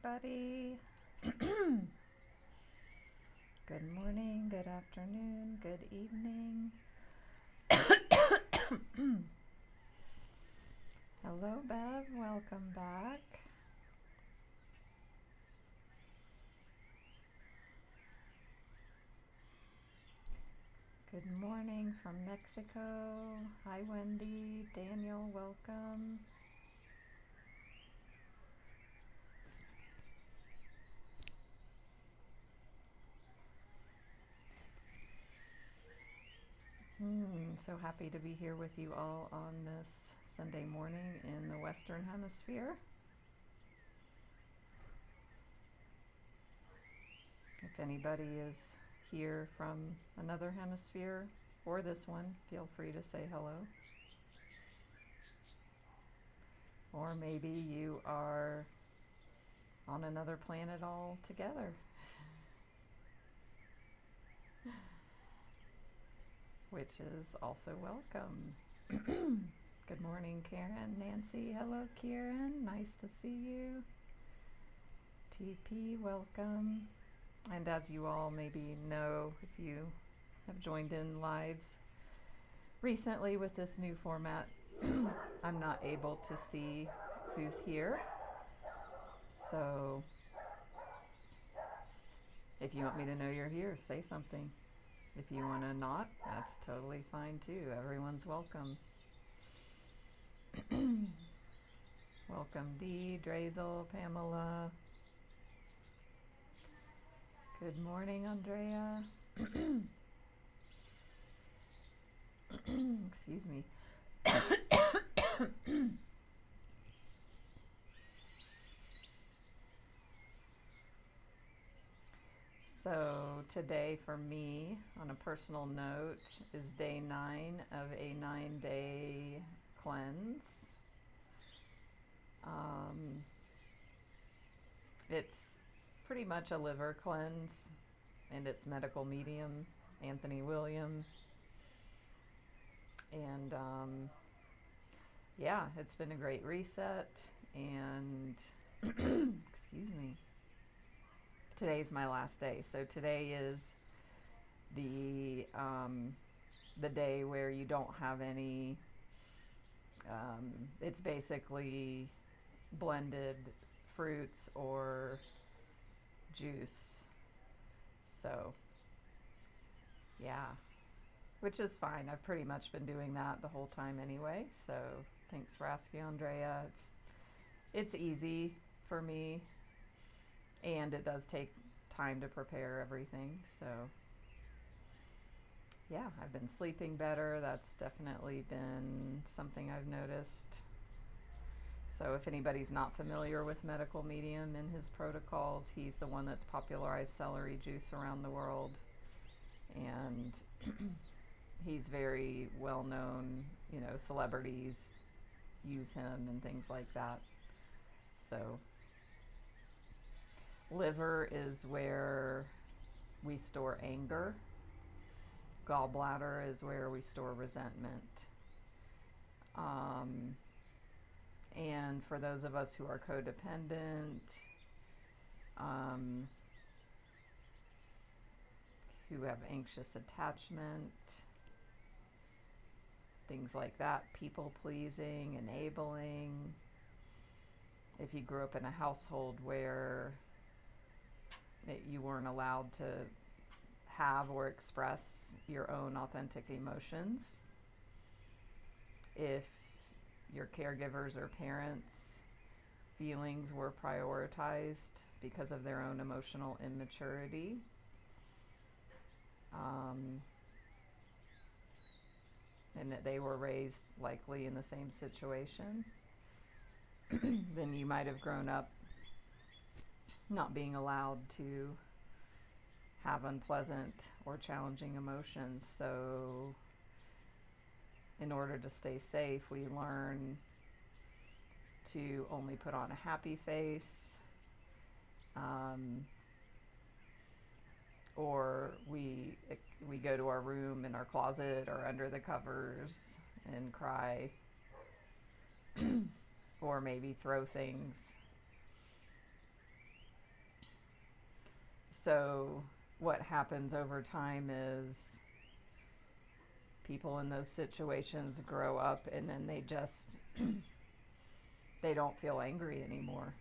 everybody. Good morning, good afternoon, good evening. Hello, Bev. Welcome back. Good morning from Mexico. Hi, Wendy. Daniel, welcome. So happy to be here with you all on this Sunday morning in the Western Hemisphere. If anybody is here from another hemisphere or this one, feel free to say hello. Or maybe you are on another planet altogether, which is also welcome. Good morning, Karen, Nancy. Hello, Kieran. Nice to see you. TP, welcome. And as you all maybe know, if you have joined in lives recently with this new format, I'm not able to see who's here. So if you want me to know you're here, say something. If you want to not, that's totally fine too. Everyone's welcome. Welcome Dee, Drazel, Pamela. Good morning, Andrea. Excuse me. So today for me, on a personal note, is day 9 of a 9-day cleanse. It's pretty much a liver cleanse, and it's medical medium, Anthony William. And yeah, it's been a great reset, and excuse me. Today's my last day. So today is the day where you don't have any, it's basically blended fruits or juice. So yeah, which is fine. I've pretty much been doing that the whole time anyway. So thanks for asking, Andrea. It's easy for me, and it does take time to prepare everything. So yeah, I've been sleeping better. That's definitely been something I've noticed. So if anybody's not familiar with medical medium and his protocols, he's the one that's popularized celery juice around the world. And he's very well known, celebrities use him and things like that. So liver is where we store anger. Gallbladder is where we store resentment. And for those of us who are codependent, who have anxious attachment, things like that, people pleasing, enabling. If you grew up in a household where you weren't allowed to have or express your own authentic emotions, if your caregivers or parents' feelings were prioritized because of their own emotional immaturity, and that they were raised likely in the same situation, then you might have grown up not being allowed to have unpleasant or challenging emotions. So in order to stay safe, we learn to only put on a happy face, or we go to our room in our closet or under the covers and cry, or maybe throw things So what happens over time is people in those situations grow up and then they just they don't feel angry anymore.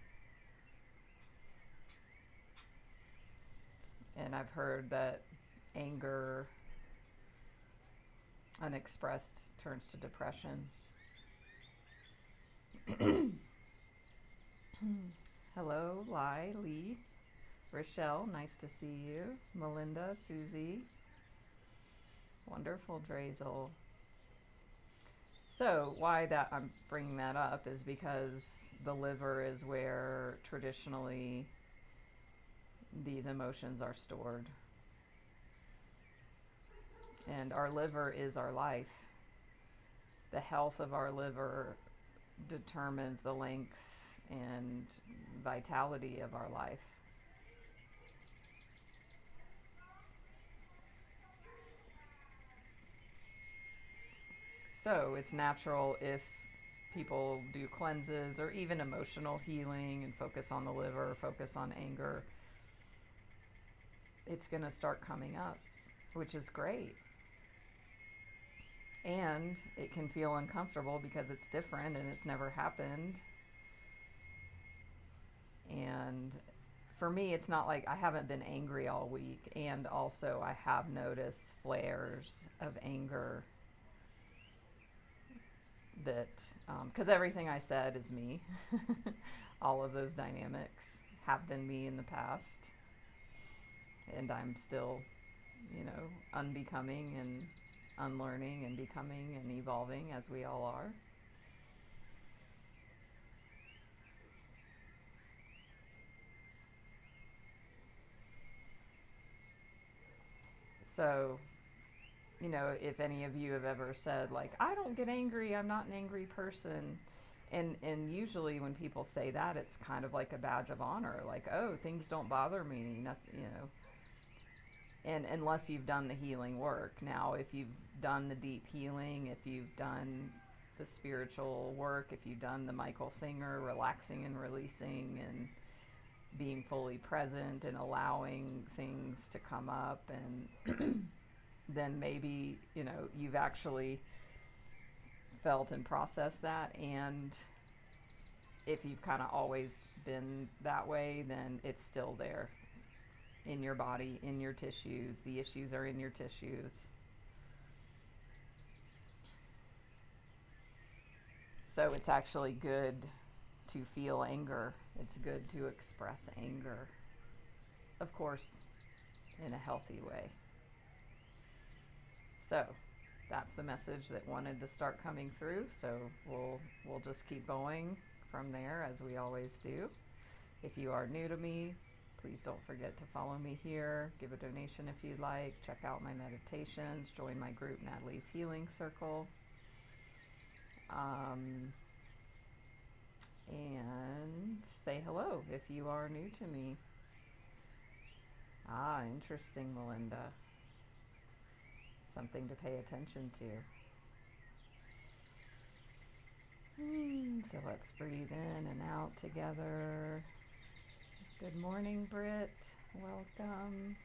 And I've heard that anger unexpressed turns to depression. Hello, Lai, Lee, Rochelle, nice to see you. Melinda, Susie. Wonderful, Drazel. So why that I'm bringing that up is because the liver is where traditionally these emotions are stored. And our liver is our life. The health of our liver determines the length and vitality of our life. So it's natural if people do cleanses or even emotional healing and focus on the liver, focus on anger, it's going to start coming up, which is great. And it can feel uncomfortable because it's different and it's never happened. And for me, it's not like I haven't been angry all week. And also I have noticed flares of anger that, because everything I said is me. All of those dynamics have been me in the past. And I'm still, unbecoming and unlearning and becoming and evolving as we all are. So, if any of you have ever said, like, I don't get angry, I'm not an angry person. And usually when people say that, it's kind of like a badge of honor. Like, oh, things don't bother me, nothing, And unless you've done the healing work. Now, if you've done the deep healing, if you've done the spiritual work, if you've done the Michael Singer, relaxing and releasing and being fully present and allowing things to come up, and then maybe, you've actually felt and processed that. And if you've kind of always been that way, then it's still there. In your body, in your tissues. The issues are in your tissues. So it's actually good to feel anger. It's good to express anger. Of course, in a healthy way. So that's the message that wanted to start coming through. So we'll just keep going from there, as we always do. If you are new to me, please don't forget to follow me here. Give a donation if you'd like. Check out my meditations. Join my group, Natalie's Healing Circle. And say hello if you are new to me. Ah, interesting, Melinda. Something to pay attention to. So let's breathe in and out together. Good morning, Britt. Welcome.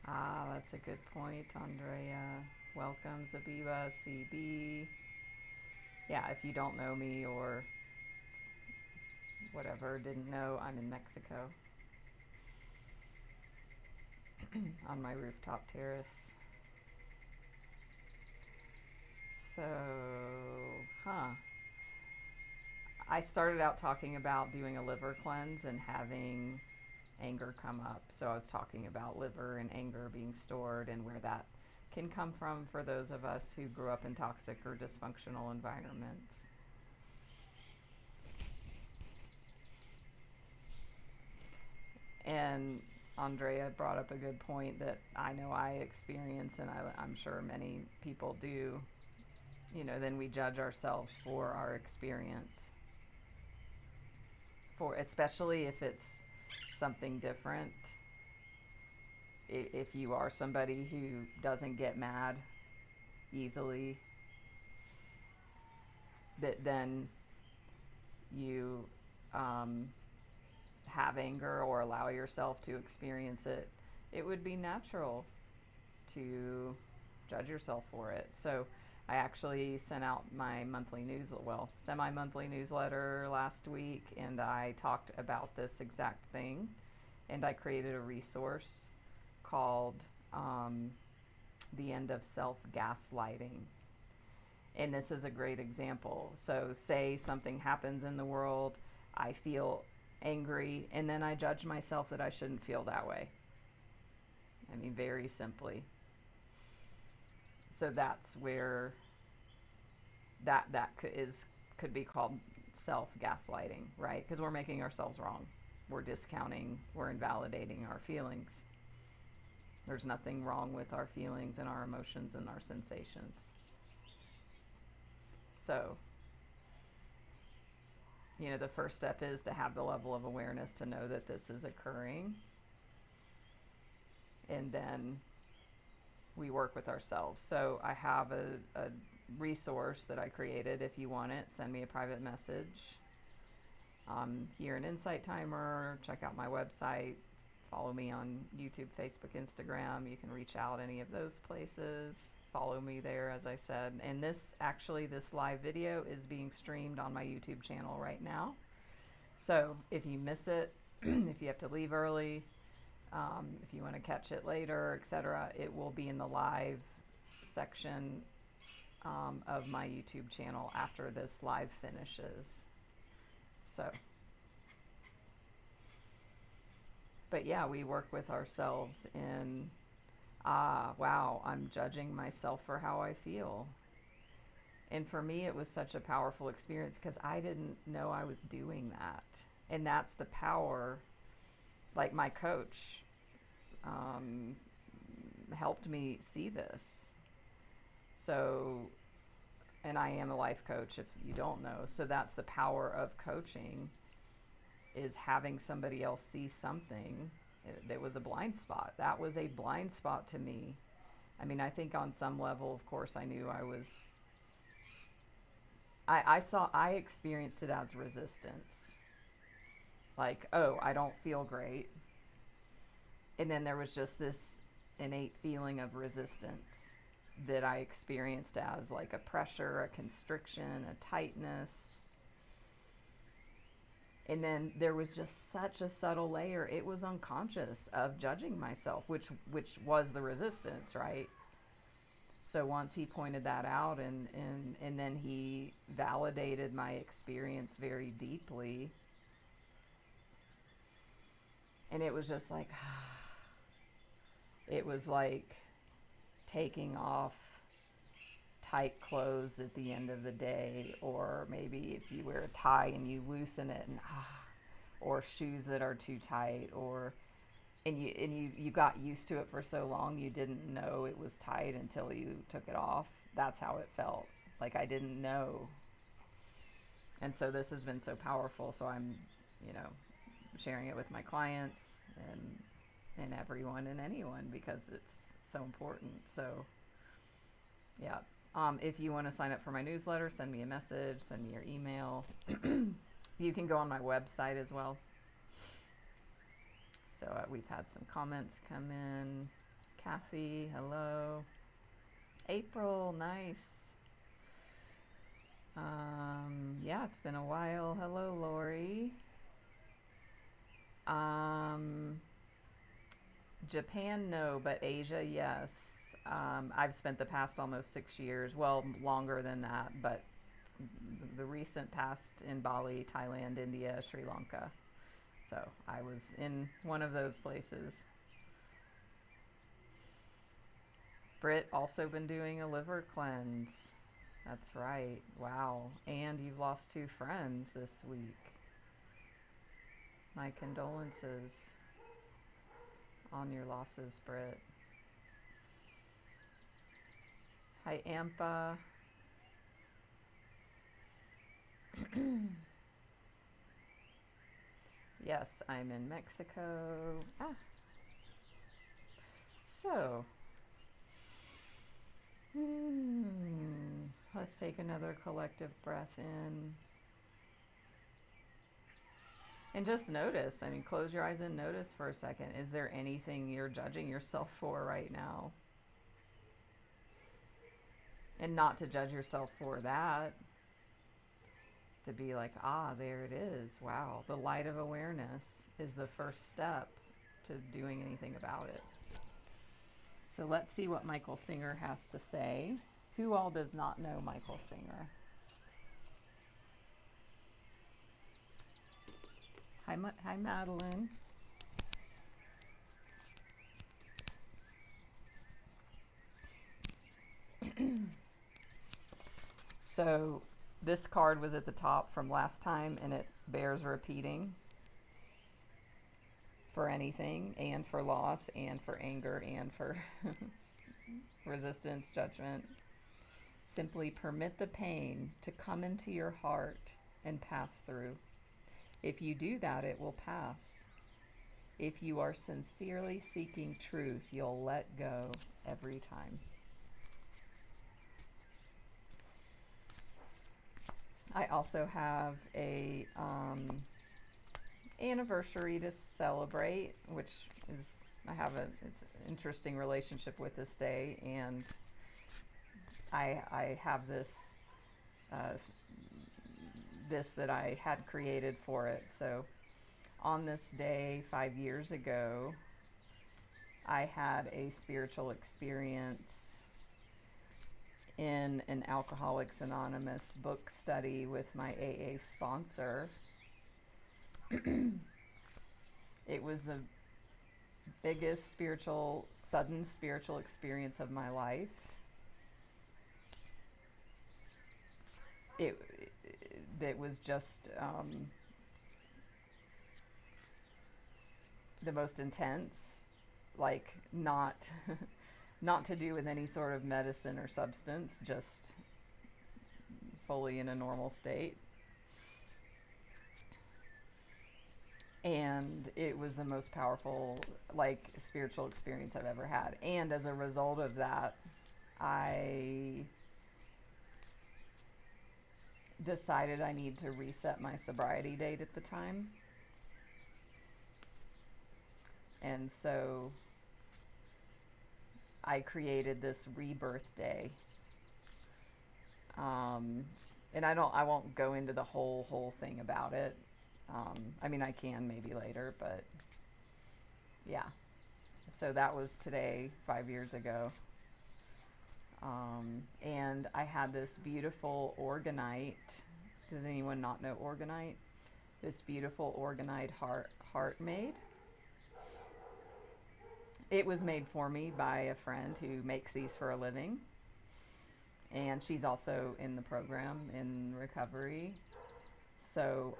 Ah, that's a good point, Andrea. Welcome, Zabiba, CB. Yeah, if you don't know me or whatever, didn't know, I'm in Mexico. On my rooftop terrace. So, I started out talking about doing a liver cleanse and having anger come up. So I was talking about liver and anger being stored and where that can come from for those of us who grew up in toxic or dysfunctional environments. And Andrea brought up a good point that I know I experience, and I'm sure many people do. Then we judge ourselves for our experience. Especially if it's something different. if you are somebody who doesn't get mad easily, that then you have anger or allow yourself to experience it, it would be natural to judge yourself for it. So I actually sent out my semi-monthly newsletter last week, and I talked about this exact thing, and I created a resource called The End of Self-Gaslighting. And this is a great example. So say something happens in the world, I feel angry, and then I judge myself that I shouldn't feel that way. I mean, very simply. So that's where that could be called self-gaslighting, right? Because we're making ourselves wrong. We're discounting, we're invalidating our feelings. There's nothing wrong with our feelings and our emotions and our sensations. So, the first step is to have the level of awareness to know that this is occurring. And then we work with ourselves. So I have a resource that I created. If you want it, send me a private message. Here in Insight Timer, check out my website, follow me on YouTube, Facebook, Instagram. You can reach out any of those places. Follow me there, as I said. And this live video is being streamed on my YouTube channel right now. So if you miss it, if you have to leave early, if you want to catch it later, etc., it will be in the live section of my YouTube channel after this live finishes. So, but yeah, we work with ourselves in, wow, I'm judging myself for how I feel. And for me, it was such a powerful experience because I didn't know I was doing that. And that's the power, like my coach helped me see this. So, and I am a life coach, if you don't know. So that's the power of coaching, is having somebody else see something that was a blind spot. That was a blind spot to me. I mean, I think on some level, of course, I knew I experienced it as resistance. Like, oh, I don't feel great. And then there was just this innate feeling of resistance that I experienced as like a pressure, a constriction, a tightness. And then there was just such a subtle layer. It was unconscious of judging myself, which was the resistance, right? So once he pointed that out and then he validated my experience very deeply, and it was just like, it was like taking off tight clothes at the end of the day, or maybe if you wear a tie and you loosen it, and or shoes that are too tight, and you got used to it for so long you didn't know it was tight until you took it off. That's how it felt. Like I didn't know. And so this has been so powerful. So I'm, sharing it with my clients and everyone and anyone, because it's so important. So yeah. If you want to sign up for my newsletter, send me a message, send me your email. You can go on my website as well. So we've had some comments come in. Kathy, hello. April, nice. Yeah, it's been a while. Hello, Lori. Japan, no, but Asia, yes. I've spent the past almost 6 years, well, longer than that, but the recent past in Bali, Thailand, India, Sri Lanka. So I was in one of those places. Britt, also been doing a liver cleanse. That's right. Wow. And you've lost 2 friends this week. My condolences on your losses, Britt. Hi, Ampa. Yes, I'm in Mexico. So, let's take another collective breath in. And just notice, I mean, close your eyes and notice for a second. Is there anything you're judging yourself for right now? And not to judge yourself for that. To be like, ah, there it is. Wow. The light of awareness is the first step to doing anything about it. So let's see what Michael Singer has to say. Who all does not know Michael Singer? Hi, Madeline. So this card was at the top from last time, and it bears repeating for anything, and for loss, and for anger, and for resistance, judgment. Simply permit the pain to come into your heart and pass through. If you do that, it will pass. If you are sincerely seeking truth, you'll let go every time. I also have a anniversary to celebrate, which is, it's an interesting relationship with this day, and I have this that I had created for it. So on this day 5 years ago, I had a spiritual experience in an Alcoholics Anonymous book study with my AA sponsor. It was the biggest sudden spiritual experience of my life. It was just the most intense, like not to do with any sort of medicine or substance, just fully in a normal state. And it was the most powerful, like, spiritual experience I've ever had. And as a result of that, I decided I need to reset my sobriety date at the time. And so I created this rebirth day. And I won't go into the whole thing about it. I mean, I can maybe later, but yeah. So that was today, 5 years ago. And I had this beautiful orgonite. Does anyone not know orgonite? This beautiful orgonite heart made. It was made for me by a friend who makes these for a living. And she's also in the program in recovery. So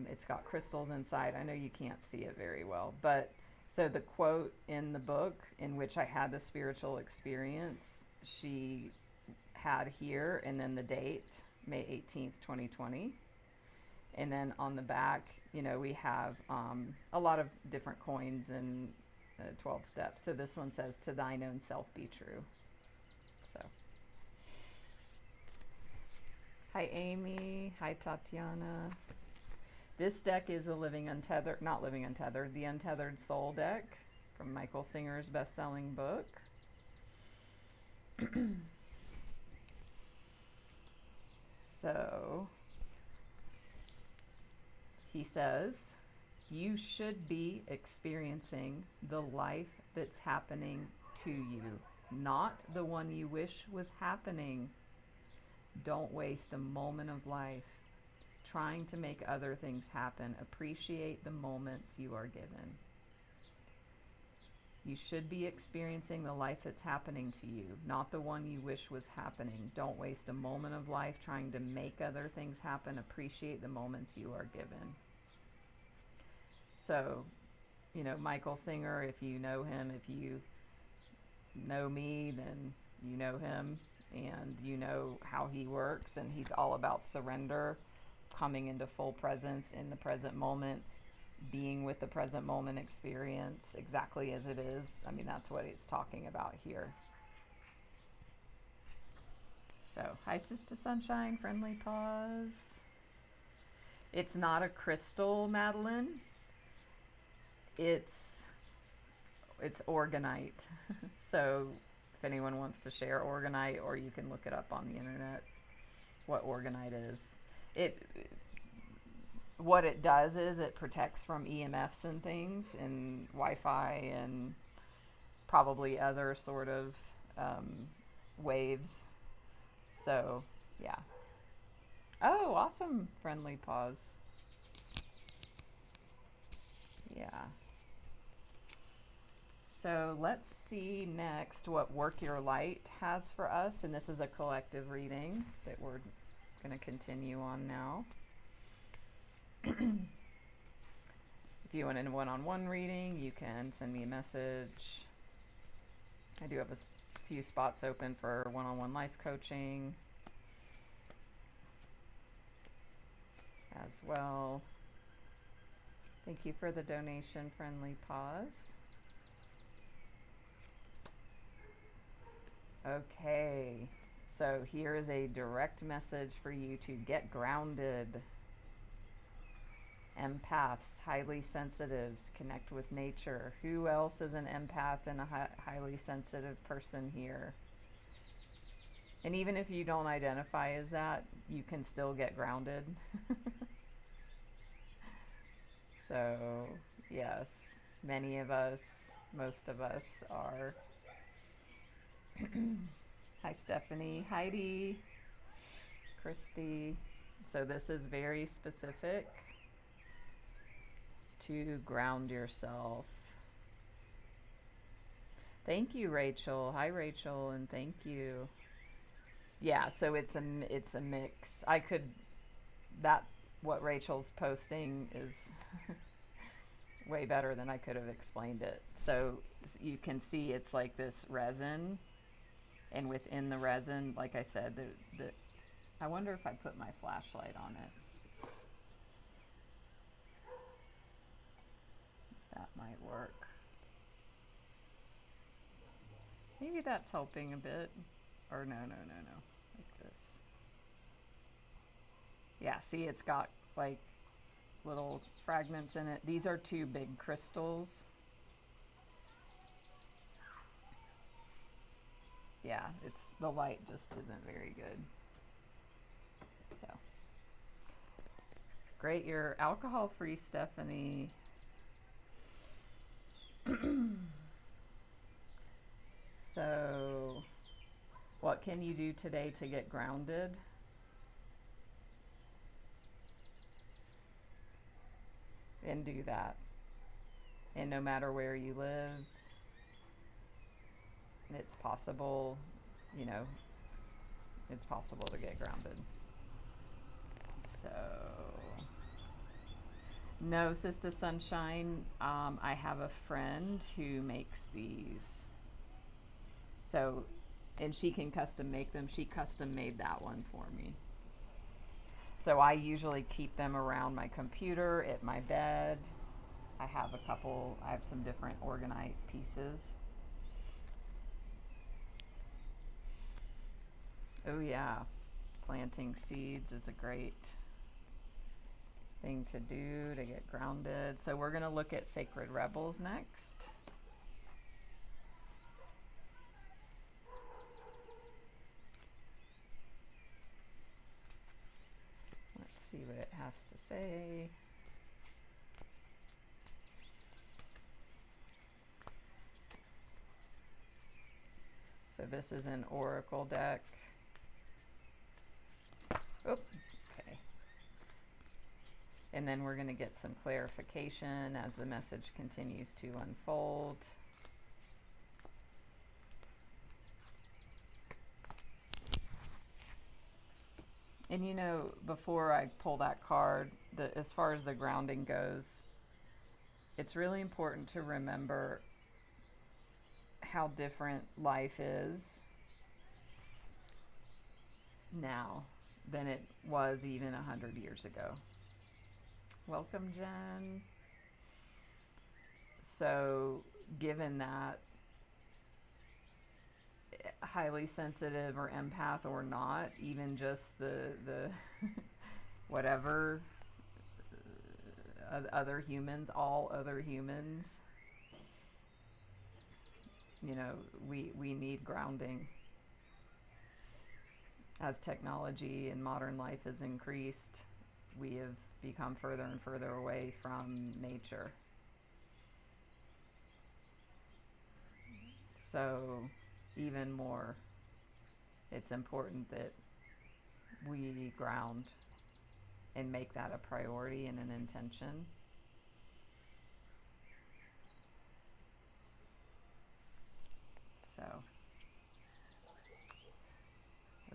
it's got crystals inside. I know you can't see it very well, but so the quote in the book in which I had the spiritual experience, she had here, and then the date, May 18th, 2020. And then on the back, we have a lot of different coins and 12 steps. So this one says, to thine own self be true. So. Hi, Amy. Hi, Tatiana. This deck is a the Untethered Soul deck from Michael Singer's best-selling book. So, he says, you should be experiencing the life that's happening to you, not the one you wish was happening. Don't waste a moment of life trying to make other things happen. Appreciate the moments you are given. You should be experiencing the life that's happening to you, not the one you wish was happening. Don't waste a moment of life trying to make other things happen. Appreciate the moments you are given. So, Michael Singer, if you know him, if you know me, then you know him. And you know how he works, and he's all about surrender, coming into full presence in the present moment, being with the present moment experience exactly as it is. I mean, that's what it's talking about here. So, hi, Sister Sunshine, friendly pause. It's not a crystal, Madeline. It's organite. So, if anyone wants to share organite, or you can look it up on the internet, what organite is. What it does is it protects from EMFs and things, and Wi-Fi, and probably other sort of waves. So, yeah. Oh, awesome. Friendly pause. Yeah. So let's see next what Work Your Light has for us. And this is a collective reading that we're going to continue on now. If you want a one-on-one reading, you can send me a message. I do have a few spots open for one-on-one life coaching as well. Thank you for the donation, Friendly Pause. Okay, so here is a direct message for you to get grounded. Empaths, highly sensitives, connect with nature. Who else is an empath and a highly sensitive person here? And even if you don't identify as that, you can still get grounded. So, yes, many of us, most of us are. Hi, Stephanie, Heidi, Christy. So this is very specific to ground yourself. Thank you, Rachel. Hi, Rachel, and thank you. Yeah, so it's a mix. What Rachel's posting is way better than I could have explained it. So you can see it's like this resin, and within the resin, like I said, I wonder if I put my flashlight on it. That might work. Maybe that's helping a bit. Or no. Like this. Yeah, see, it's got like little fragments in it. These are 2 big crystals. Yeah, the light just isn't very good. So, great, you're alcohol-free, Stephanie. So, what can you do today to get grounded? And do that. And no matter where you live, it's possible, it's possible to get grounded. So, no, Sister Sunshine, I have a friend who makes these. So, and she can custom make them. She custom made that one for me. So I usually keep them around my computer, at my bed. I have some different organite pieces. Oh yeah, planting seeds is a great thing to do to get grounded. So we're going to look at Sacred Rebels next. Let's see what it has to say. So this is an oracle deck. Oh, okay. And then we're going to get some clarification as the message continues to unfold. And before I pull that card, as far as the grounding goes, it's really important to remember how different life is now than it was even 100 years ago. Welcome, Jen. So given that, highly sensitive or empath or not, even just the whatever, other humans, all other humans, you know, we need grounding. As technology and modern life has increased, we have become further and further away from nature. So even more, it's important that we ground and make that a priority and an intention. So,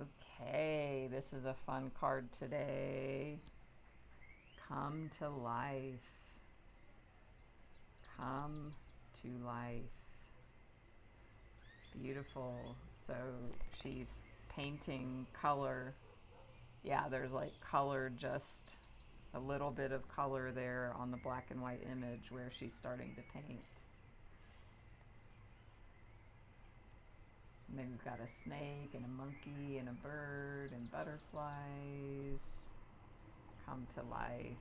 okay, this is a fun card today. Come to life. Come to life. Beautiful. So she's painting color. Yeah, there's like color, just a little bit of color there on the black and white image where she's starting to paint. And then we've got a snake and a monkey and a bird and butterflies. Come to life.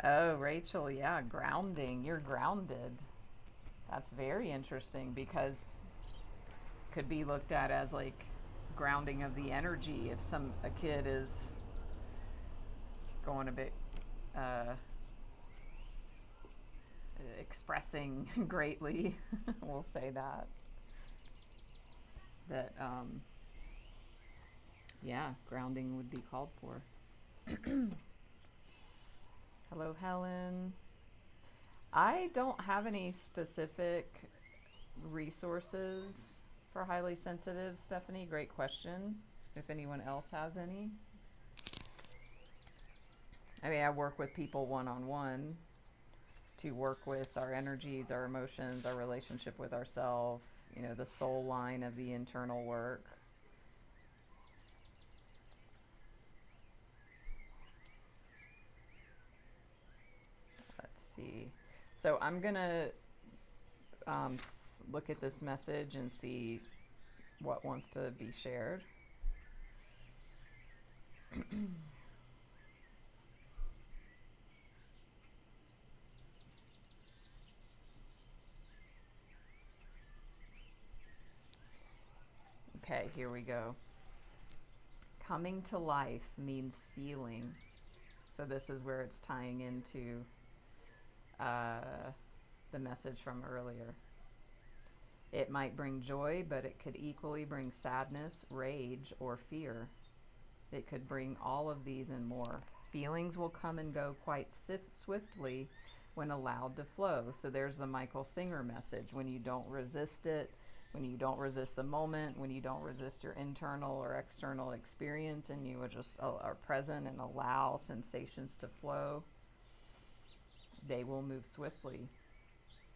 Oh, Rachel, yeah, grounding. You're grounded. That's very interesting because it could be looked at as like grounding of the energy. If a kid is going a bit expressing greatly, we'll say that yeah, grounding would be called for. Hello, Helen. I don't have any specific resources for highly sensitive, Stephanie. Great question. If anyone else has any. I mean, I work with people one-on-one to work with our energies, our emotions, our relationship with ourselves, you know, the soul line of the internal work. Let's see. So I'm going to look at this message and see what wants to be shared. Okay, here we go. Coming to life means feeling. So this is where it's tying into the message from earlier. It might bring joy, but it could equally bring sadness, rage, or fear. It could bring all of these and more. Feelings will come and go quite swiftly when allowed to flow. So there's the Michael Singer message. When you don't resist it, when you don't resist the moment, when you don't resist your internal or external experience, and you just are present and allow sensations to flow, they will move swiftly.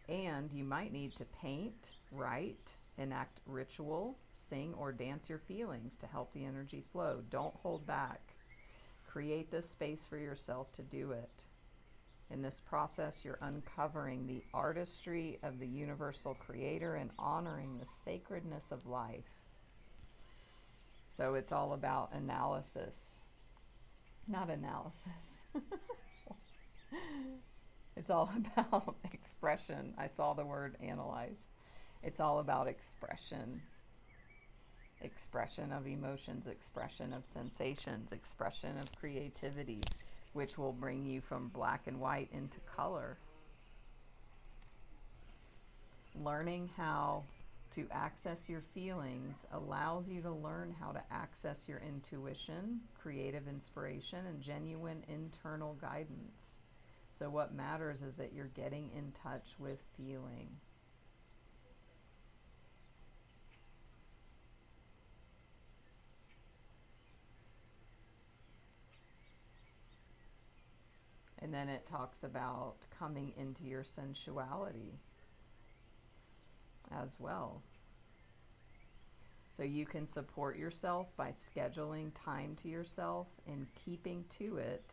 And you might need to paint, write, enact ritual, sing, or dance your feelings to help the energy flow. Don't hold back. Create this space for yourself to do it. In this process, you're uncovering the artistry of the universal creator and honoring the sacredness of life. So it's all about analysis, not analysis. It's all about expression. I saw the word analyze. It's all about expression. Expression of emotions, expression of sensations, expression of creativity, which will bring you from black and white into color. Learning how to access your feelings allows you to learn how to access your intuition, creative inspiration, and genuine internal guidance. So what matters is that you're getting in touch with feeling. And then it talks about coming into your sensuality as well. So you can support yourself by scheduling time to yourself and keeping to it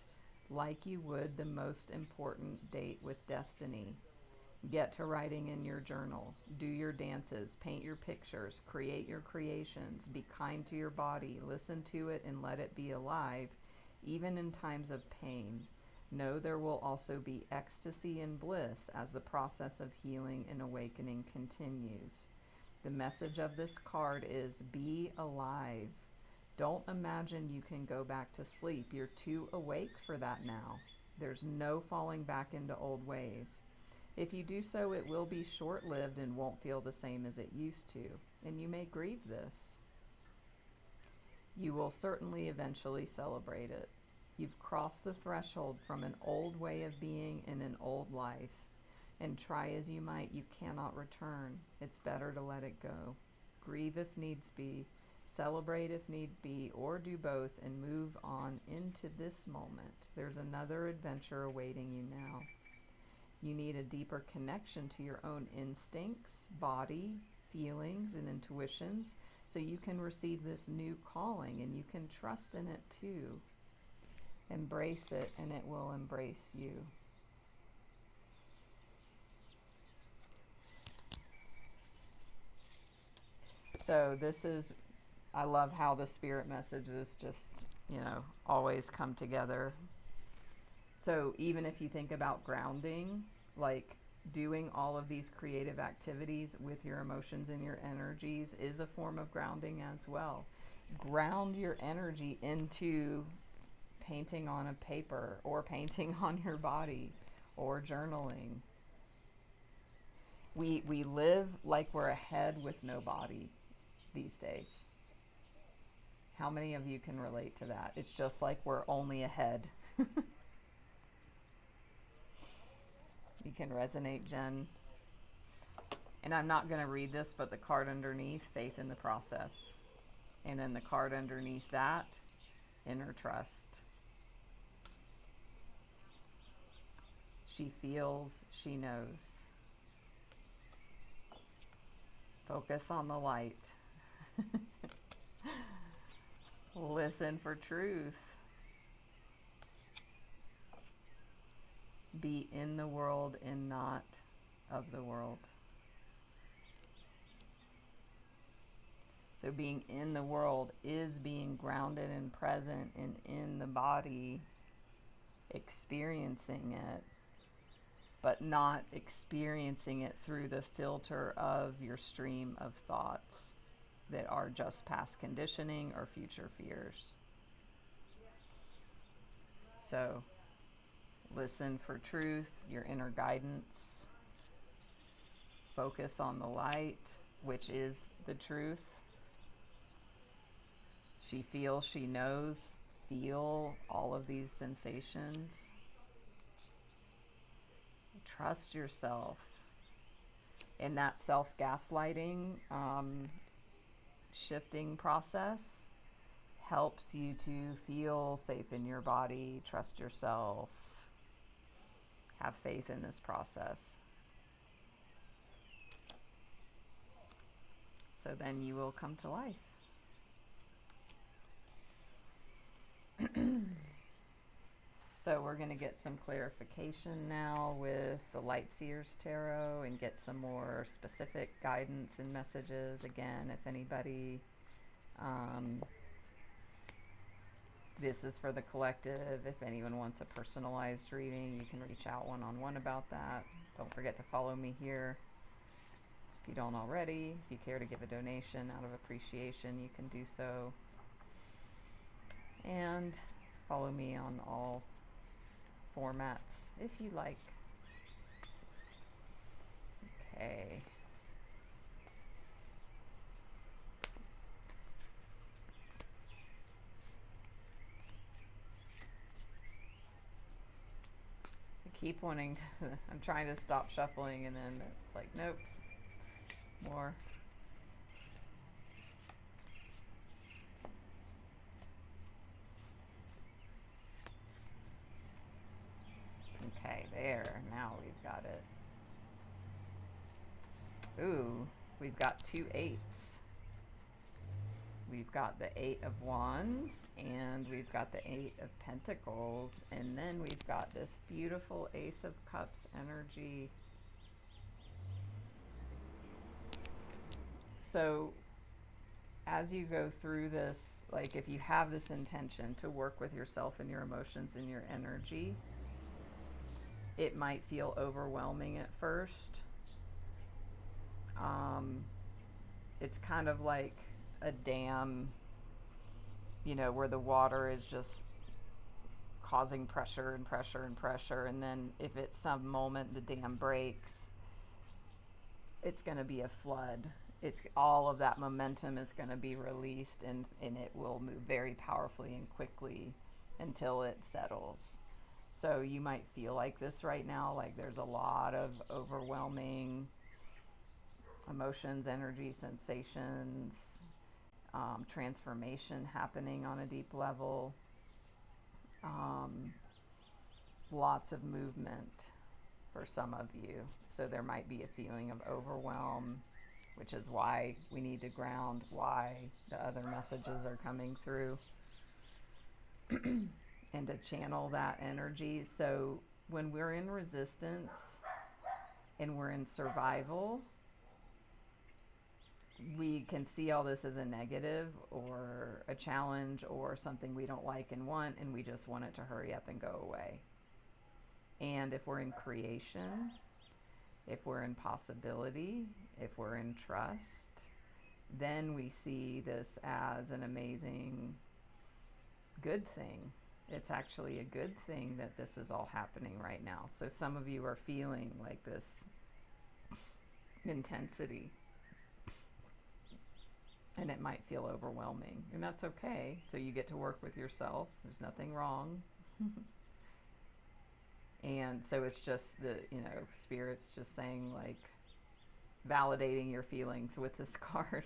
like you would the most important date with destiny. Get to writing in your journal, do your dances, paint your pictures, create your creations, be kind to your body, listen to it and let it be alive, even in times of pain. Know there will also be ecstasy and bliss as the process of healing and awakening continues. The message of this card is be alive. Don't imagine you can go back to sleep. You're too awake for that now. There's no falling back into old ways. If you do so, it will be short-lived and won't feel the same as it used to, and you may grieve this. You will certainly eventually celebrate it. You've crossed the threshold from an old way of being in an old life, and try as you might, you cannot return. It's better to let it go. Grieve if needs be, celebrate if need be, or do both and move on into this moment. There's another adventure awaiting you now. You need a deeper connection to your own instincts, body, feelings, and intuitions so you can receive this new calling, and you can trust in it too. Embrace it and it will embrace you. So this is, I love how the spirit messages just, always come together. So even if you think about grounding, like doing all of these creative activities with your emotions and your energies is a form of grounding as well. Ground your energy into painting on a paper or painting on your body or journaling. We live like we're a head with no body these days. How many of you can relate to that? It's just like we're only a head. You can resonate, Jen. And I'm not going to read this, but the card underneath, faith in the process. And then the card underneath that, inner trust. She feels, she knows. Focus on the light. Listen for truth. Be in the world and not of the world. So being in the world is being grounded and present and in the body, experiencing it, but not experiencing it through the filter of your stream of thoughts that are just past conditioning or future fears. So listen for truth, your inner guidance. Focus on the light, which is the truth. She feels, she knows. Feel all of these sensations. Trust yourself. In that self-gaslighting, shifting process helps you to feel safe in your body, trust yourself, have faith in this process. So then you will come to life. So we're going to get some clarification now with the Light Seers Tarot and get some more specific guidance and messages. Again, if anybody, this is for the collective. If anyone wants a personalized reading, you can reach out one-on-one about that. Don't forget to follow me here. If you don't already, if you care to give a donation out of appreciation, you can do so. And follow me on all formats if you like. Okay. I keep wanting to, I'm trying to stop shuffling and then it's like, nope, more. Okay, there, now we've got it. Ooh, we've got 2 8s. we've got the Eight of Wands, and we've got the Eight of Pentacles, and then we've got this beautiful Ace of Cups energy. So as you go through this, like if you have this intention to work with yourself and your emotions and your energy, it might feel overwhelming at first. It's kind of like a dam, you know, where the water is just causing pressure and pressure and pressure. And then if at some moment the dam breaks, it's going to be a flood. It's all of that momentum is going to be released, and it will move very powerfully and quickly until it settles. So you might feel like this right now, like there's a lot of overwhelming emotions, energy, sensations, transformation happening on a deep level, lots of movement for some of you. So there might be a feeling of overwhelm, which is why we need to ground, why the other messages are coming through, and to channel that energy. So when we're in resistance and we're in survival, we can see all this as a negative or a challenge or something we don't like and want, and we just want it to hurry up and go away. And if we're in creation, if we're in possibility, if we're in trust, then we see this as an amazing, good thing. It's actually a good thing that this is all happening right now. So some of you are feeling like this intensity, and it might feel overwhelming, and that's okay. So you get to work with yourself. There's nothing wrong. And so it's just the, you know, Spirit's just saying, like, validating your feelings with this card.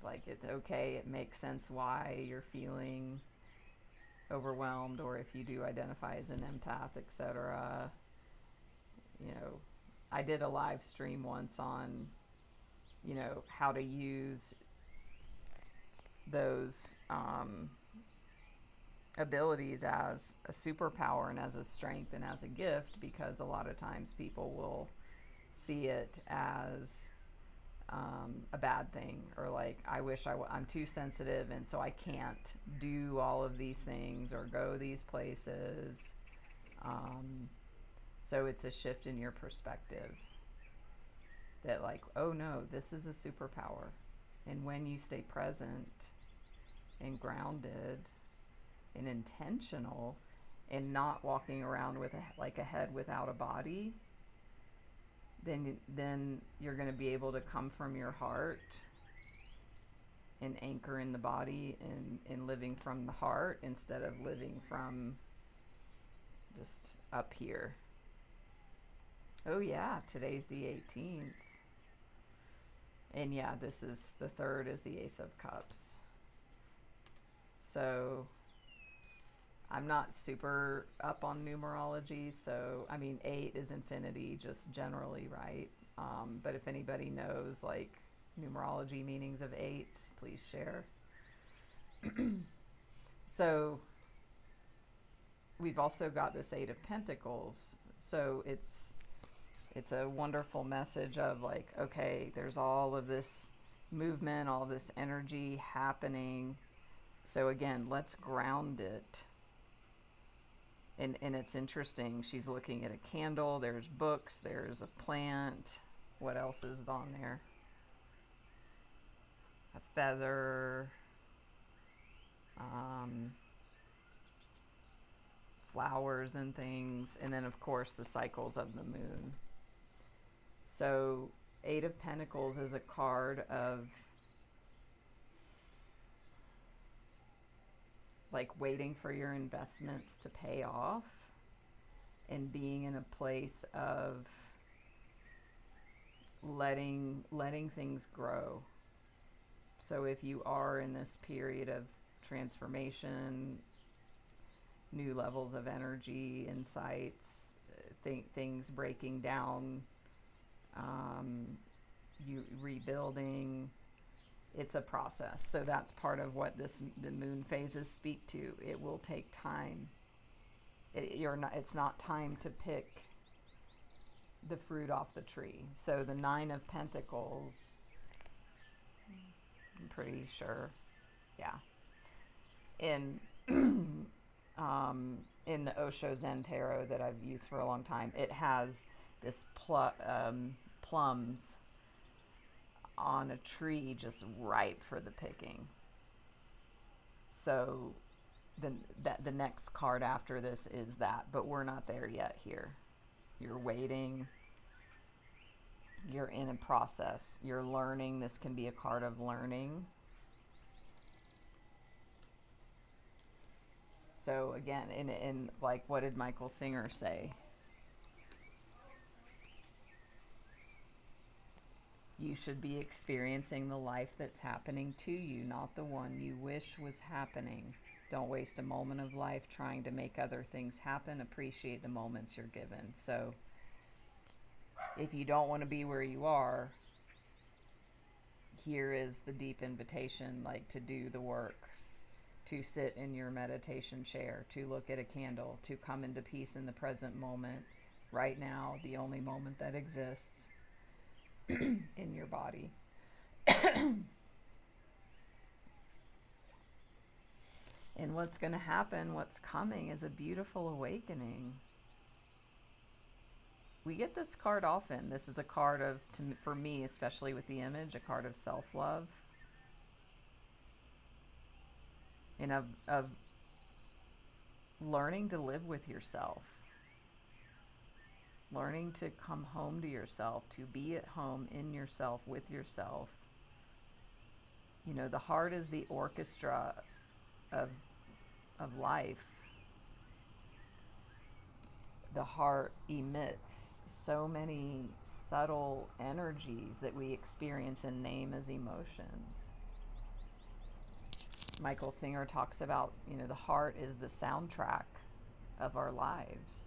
Like, it's okay, it makes sense why you're feeling overwhelmed, or if you do identify as an empath, etc. You know, I did a live stream once on, you know, how to use those abilities as a superpower and as a strength and as a gift, because a lot of times people will see it as a bad thing, or like, I wish I'm too sensitive and so I can't do all of these things or go these places. So it's a shift in your perspective that, like, oh no, this is a superpower. And when you stay present and grounded and intentional and not walking around with a head without a body, then you're going to be able to come from your heart and anchor in the body, and living from the heart instead of living from just up here. Oh yeah, today's the 18th. And yeah, this is the third is the Ace of Cups. So I'm not super up on numerology, so I mean 8 is infinity just generally, right? But if anybody knows like numerology meanings of 8s, please share. So we've also got this 8 of Pentacles. So it's a wonderful message of like, okay, there's all of this movement, all this energy happening. So again, let's ground it. And it's interesting, she's looking at a candle, there's books, there's a plant. What else is on there? A feather, flowers and things, and then of course the cycles of the moon. So 8 of Pentacles is a card of like waiting for your investments to pay off and being in a place of letting things grow. So if you are in this period of transformation, new levels of energy, insights, things breaking down, you rebuilding. It's a process. So that's part of what the moon phases speak to. It will take time. It's not time to pick the fruit off the tree. So the 9 of Pentacles, I'm pretty sure, yeah. In in the Osho Zen Tarot that I've used for a long time, it has this plums on a tree just ripe for the picking. So the next card after this is that, but we're not there yet here. You're waiting. You're in a process. You're learning. This can be a card of learning. So again, in like, what did Michael Singer say? You should be experiencing the life that's happening to you, not the one you wish was happening. Don't waste a moment of life trying to make other things happen. Appreciate the moments you're given. So if you don't want to be where you are, here is the deep invitation, like, to do the work, to sit in your meditation chair, to look at a candle, to come into peace in the present moment, right now, the only moment that exists in your body. And what's going to happen, what's coming, is a beautiful awakening. We get this card often. This is a card of, for me, especially with the image, a card of self-love. And of learning to live with yourself. Learning to come home to yourself, to be at home in yourself, with yourself. You know, the heart is the orchestra of life. The heart emits so many subtle energies that we experience and name as emotions. Michael Singer talks about, you know, the heart is the soundtrack of our lives.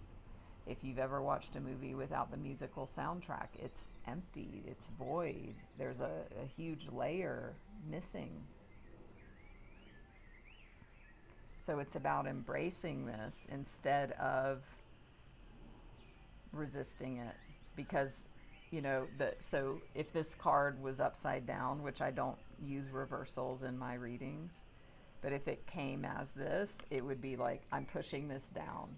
If you've ever watched a movie without the musical soundtrack, it's empty, it's void. There's a huge layer missing. So it's about embracing this instead of resisting it. Because, you know, so if this card was upside down, which I don't use reversals in my readings, but if it came as this, it would be like, I'm pushing this down.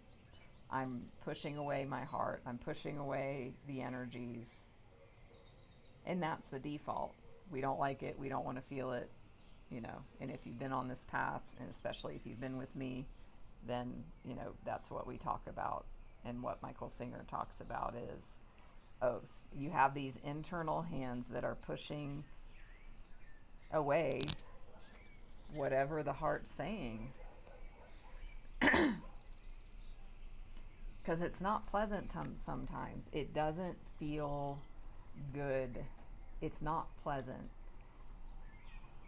I'm pushing away my heart. I'm pushing away the energies. And that's the default. We don't like it. We don't want to feel it, you know. And if you've been on this path, and especially if you've been with me, then, you know, that's what we talk about. And what Michael Singer talks about is, oh, you have these internal hands that are pushing away whatever the heart's saying. Because it's not pleasant sometimes. It doesn't feel good. It's not pleasant.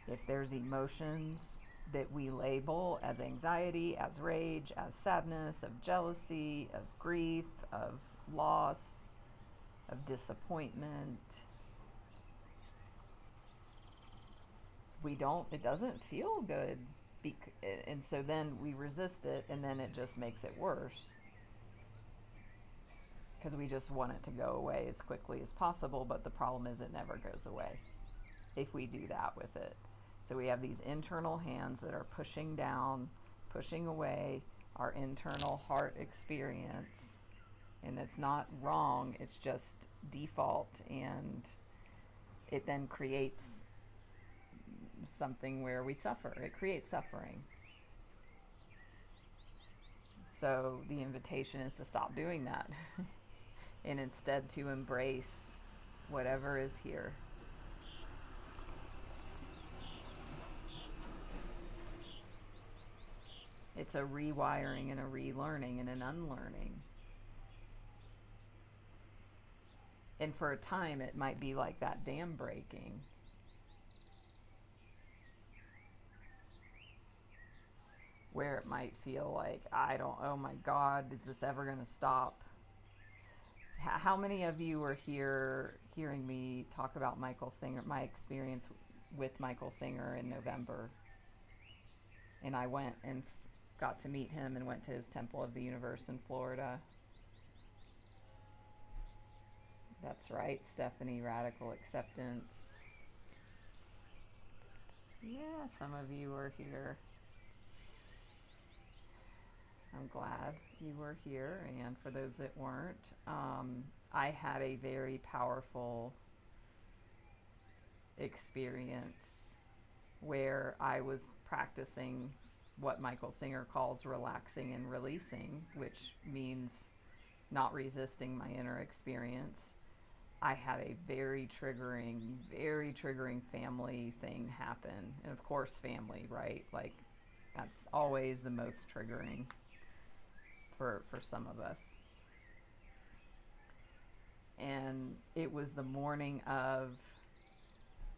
If there's emotions that we label as anxiety, as rage, as sadness, of jealousy, of grief, of loss, of disappointment, it doesn't feel good. And so then we resist it, and then it just makes it worse. Because we just want it to go away as quickly as possible, but the problem is it never goes away if we do that with it. So we have these internal hands that are pushing down, pushing away our internal heart experience. And it's not wrong, it's just default, and it then creates something where we suffer. It creates suffering. So the invitation is to stop doing that and instead to embrace whatever is here. It's a rewiring and a relearning and an unlearning. And for a time, it might be like that dam breaking. Where it might feel like, oh my God, is this ever going to stop? How many of you were here hearing me talk about Michael Singer, my experience with Michael Singer in November? And I went and got to meet him and went to his Temple of the Universe in Florida. That's right, Stephanie, radical acceptance. Yeah, some of you were here. I'm glad you were here. And for those that weren't, I had a very powerful experience where I was practicing what Michael Singer calls relaxing and releasing, which means not resisting my inner experience. I had a very triggering family thing happen. And of course, family, right? Like, that's always the most triggering for some of us. And it was the morning of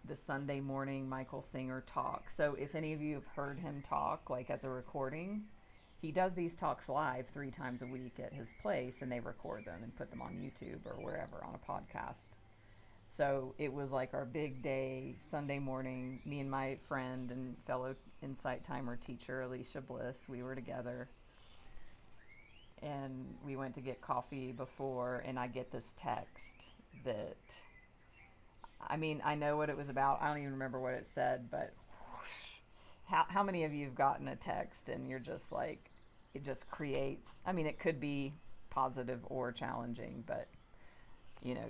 the Sunday morning Michael Singer talk. So if any of you have heard him talk, like as a recording, he does these talks live 3 times a week at his place, and they record them and put them on YouTube or wherever on a podcast. So it was like our big day, Sunday morning, me and my friend and fellow Insight Timer teacher, Alicia Bliss, we were together. And we went to get coffee before, and I get this text that, I mean, I know what it was about. I don't even remember what it said, but whoosh, how many of you have gotten a text and you're just like, it just creates, I mean, it could be positive or challenging, but you know,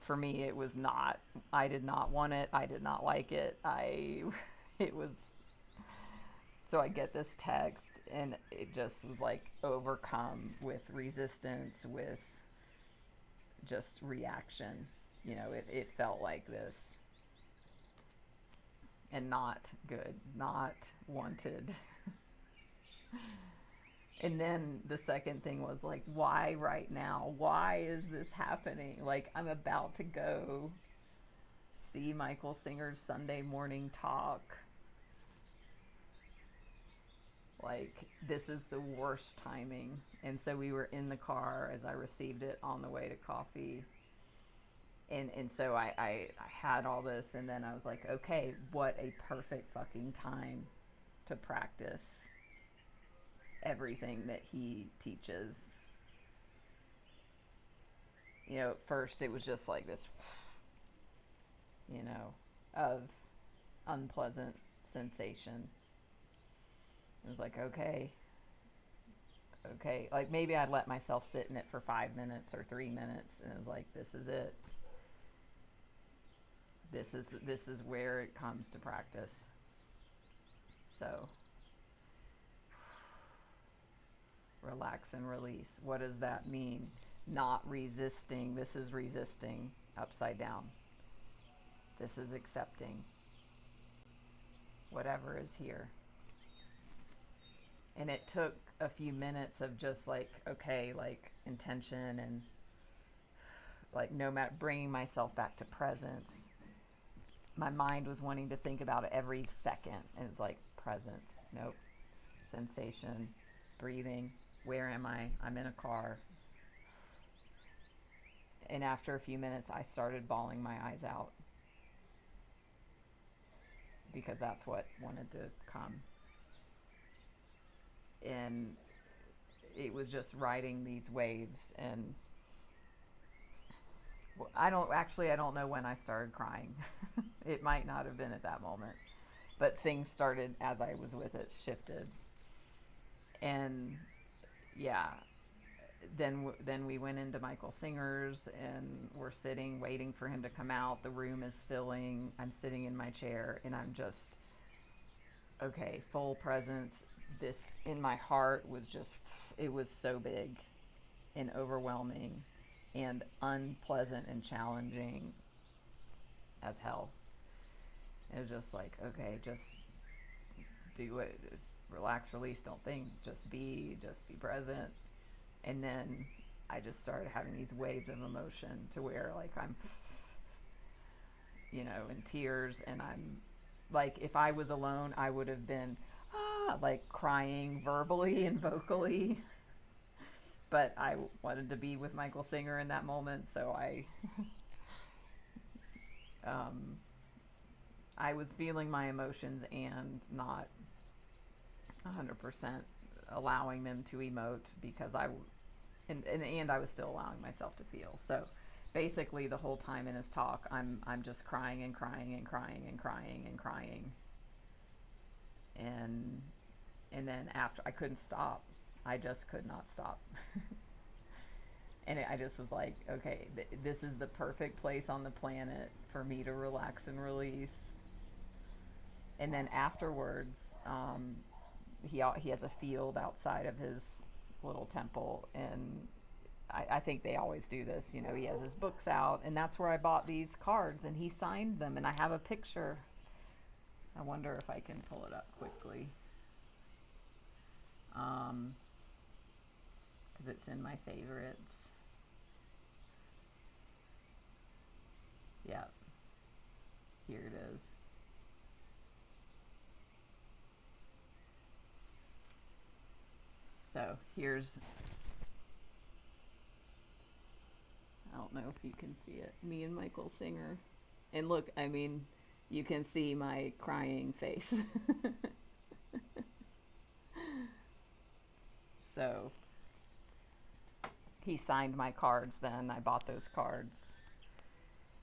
for me, it was not, I did not want it. I did not like it. It was, so I get this text and it just was like overcome with resistance, with just reaction. You know, it felt like this, and not good, not wanted. And then the second thing was like, why right now? Why is this happening? Like, I'm about to go see Michael Singer's Sunday morning talk. Like, this is the worst timing. And so we were in the car as I received it on the way to coffee. And so I had all this, and then I was like, okay, what a perfect fucking time to practice everything that he teaches. You know, at first it was just like this, you know, of unpleasant sensation. It was like, okay, like maybe I'd let myself sit in it for 5 minutes or 3 minutes, and it was like, this is it. This is where it comes to practice. So relax and release. What does that mean? Not resisting. This is resisting upside down. This is accepting whatever is here. And it took a few minutes of just like, okay, like intention and like no matter, bringing myself back to presence. My mind was wanting to think about it every second. And it's like presence. Nope. Sensation. Breathing. Where am I? I'm in a car. And after a few minutes, I started bawling my eyes out. Because that's what wanted to come. And it was just riding these waves. And I don't know when I started crying. It might not have been at that moment. But things started, as I was with it, shifted. And yeah, then we went into Michael Singer's, and we're sitting, waiting for him to come out. The room is filling. I'm sitting in my chair, and I'm just, okay, full presence. This in my heart was just, it was so big and overwhelming and unpleasant and challenging as hell. It was just like, okay, just do it. Just relax, release, don't think, just be present. And then I just started having these waves of emotion to where like I'm, you know, in tears, and I'm like, if I was alone, I would have been like crying verbally and vocally. but I wanted to be with Michael Singer in that moment, so um, I was feeling my emotions and not 100% allowing them to emote, because and I was still allowing myself to feel. So basically the whole time in his talk, I'm just crying and crying and crying and crying and crying. And then after, I couldn't stop. I just could not stop. And I just was like, okay, this is the perfect place on the planet for me to relax and release. And then afterwards, he has a field outside of his little temple, and I think they always do this. You know, he has his books out, and that's where I bought these cards, and he signed them, and I have a picture. I wonder if I can pull it up quickly, because it's in my favorites. Yeah, here it is. So here's, I don't know if you can see it, me and Michael Singer. And look, I mean, you can see my crying face. So he signed my cards then. I bought those cards.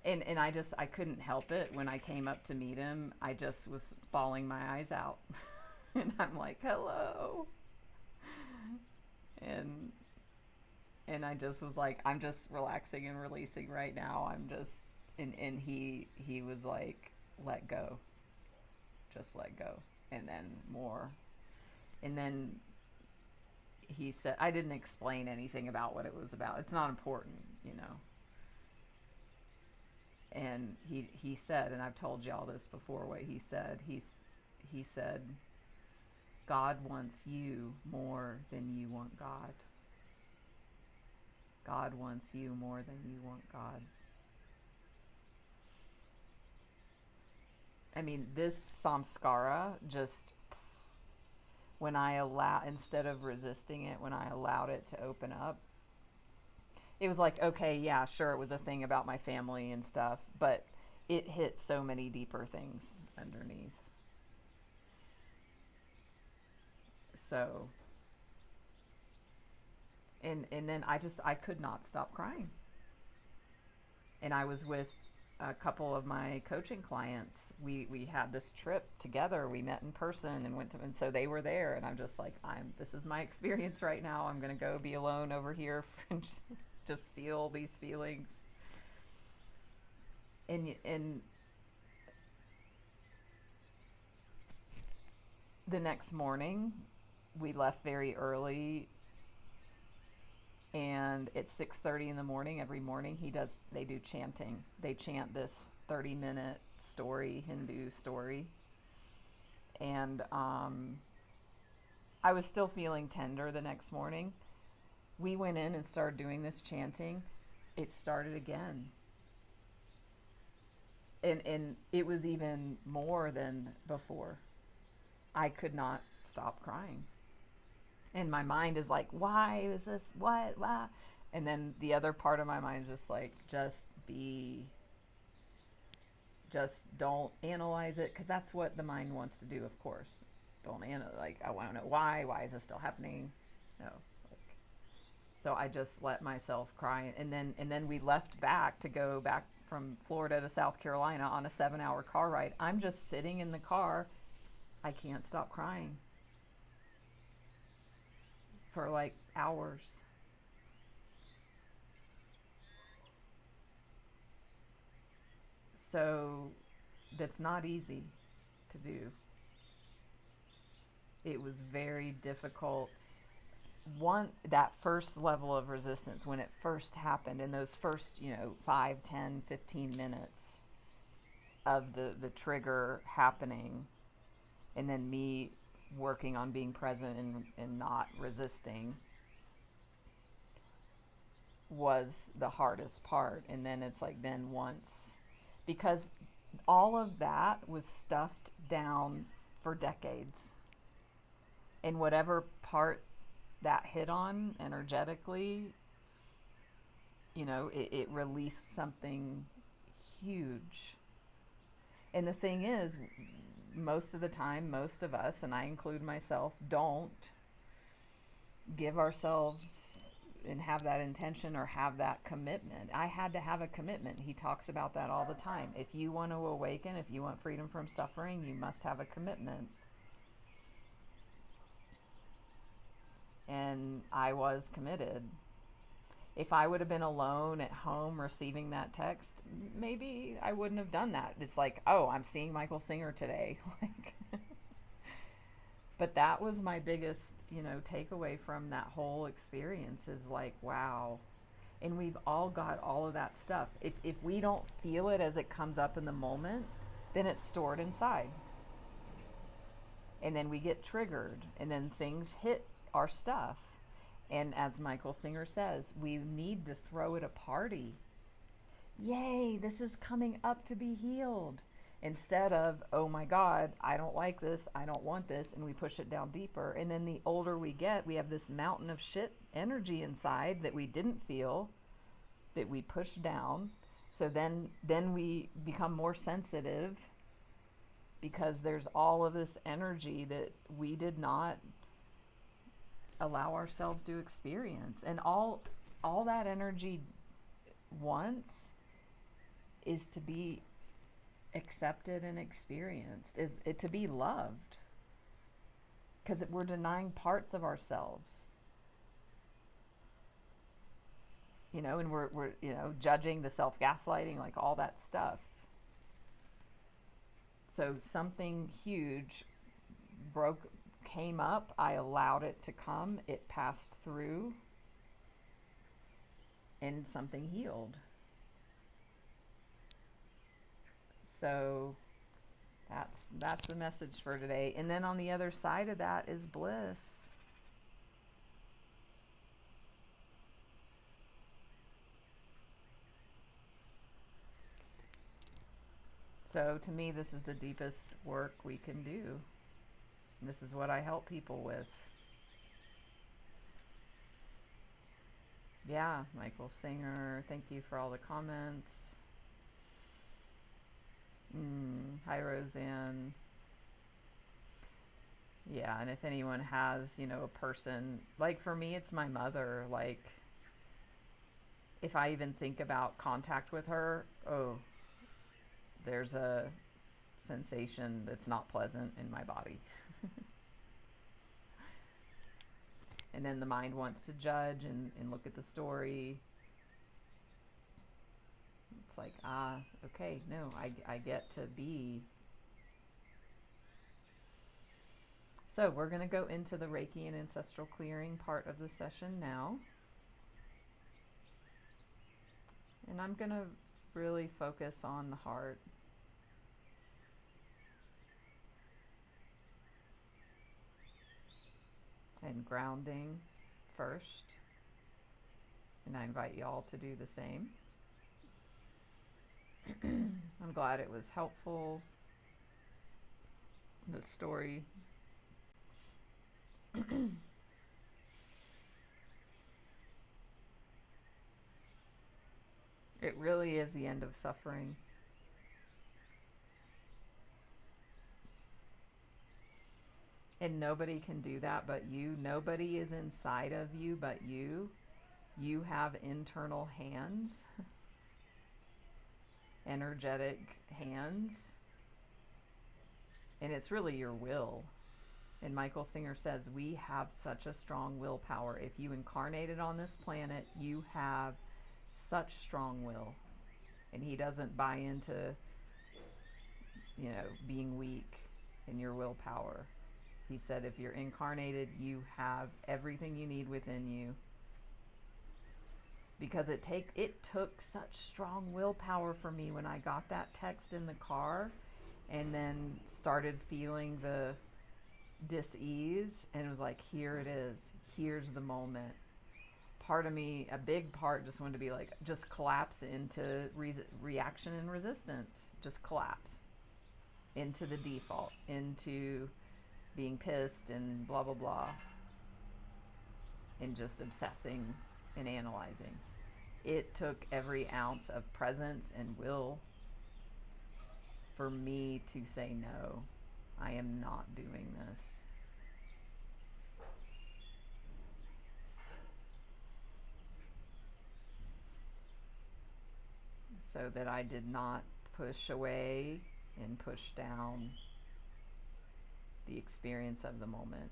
And I couldn't help it. When I came up to meet him, I just was bawling my eyes out. And I'm like, hello. And I just was like, I'm just relaxing and releasing right now. I'm just, and he was like, let go, just let go. And then more. And then he said, I didn't explain anything about what it was about. It's not important, you know. And he said, and I've told y'all this before, what he said. He said, God wants you more than you want God. God wants you more than you want God. I mean, this samskara, just when instead of resisting it, when I allowed it to open up, it was like, okay, yeah, sure, it was a thing about my family and stuff, but it hit so many deeper things underneath. So, and then I could not stop crying. And I was with a couple of my coaching clients. We had this trip together. We met in person and and so they were there, and I'm just like, this is my experience right now. I'm going to go be alone over here and just feel these feelings. And the next morning, we left very early, and at 6:30 in the morning, every morning they do chanting. They chant this 30-minute story, Hindu story. And I was still feeling tender the next morning. We went in and started doing this chanting. It started again. And it was even more than before. I could not stop crying. And my mind is like, why is this? What? Why? And then the other part of my mind is just like, just don't analyze it, because that's what the mind wants to do, of course. Don't analyze, like, I want to know why is this still happening? No. So I just let myself cry. And then we left to go back from Florida to South Carolina on a 7-hour car ride. I'm just sitting in the car. I can't stop crying for like hours. So that's not easy to do. It was very difficult. That first level of resistance, when it first happened, in those first 5, 10, 15 minutes of the trigger happening, and then me working on being present and not resisting, was the hardest part. And then it's like, because all of that was stuffed down for decades, and whatever part that hit on energetically, it released something huge. And the thing is, most of the time, most of us, and I include myself, don't give ourselves and have that intention or have that commitment. I had to have a commitment. He talks about that all the time. If you want to awaken, if you want freedom from suffering, you must have a commitment. And I was committed. If I would have been alone at home receiving that text, maybe I wouldn't have done that. It's like, oh, I'm seeing Michael Singer today. But that was my biggest, takeaway from that whole experience is like, wow. And we've all got all of that stuff. If we don't feel it as it comes up in the moment, then it's stored inside. And then we get triggered, and then things hit our stuff. And as Michael Singer says, we need to throw it a party. Yay, this is coming up to be healed. Instead of, oh my God, I don't like this, I don't want this, and we push it down deeper. And then the older we get, we have this mountain of shit energy inside that we didn't feel, that we pushed down. So then we become more sensitive because there's all of this energy that we did not allow ourselves to experience. And all that energy wants is to be accepted and experienced, is it to be loved, because we're denying parts of ourselves, and we're judging, the self-gaslighting, like all that stuff. So something huge came up, I allowed it to come, it passed through, and something healed. So that's the message for today. And then on the other side of that is bliss. So to me, this is the deepest work we can do. And this is what I help people with. Yeah, Michael Singer, thank you for all the comments. Hi, Roseanne. Yeah, and if anyone has, a person, like for me, it's my mother. Like, if I even think about contact with her, oh, there's a sensation that's not pleasant in my body. And then the mind wants to judge and look at the story. It's like, okay, no, I get to be. So we're going to go into the Reiki and Ancestral Clearing part of the session now. And I'm going to really focus on the heart. And grounding first. And I invite you all to do the same. I'm glad it was helpful. The story. It really is the end of suffering. And nobody can do that but you. Nobody is inside of you but you. You have internal hands. Energetic hands, and it's really your will. And Michael Singer says we have such a strong willpower. If you incarnated on this planet, you have such strong will. And he doesn't buy into being weak in your willpower. He said if you're incarnated, you have everything you need within you. Because it took such strong willpower for me when I got that text in the car and then started feeling the dis-ease, and it was like, here it is, here's the moment. Part of me, a big part, just wanted to be like, just collapse into reaction and resistance. Just collapse into the default, into being pissed and blah, blah, blah. and just obsessing and analyzing. It took every ounce of presence and will for me to say, no, I am not doing this. So that I did not push away and push down the experience of the moment.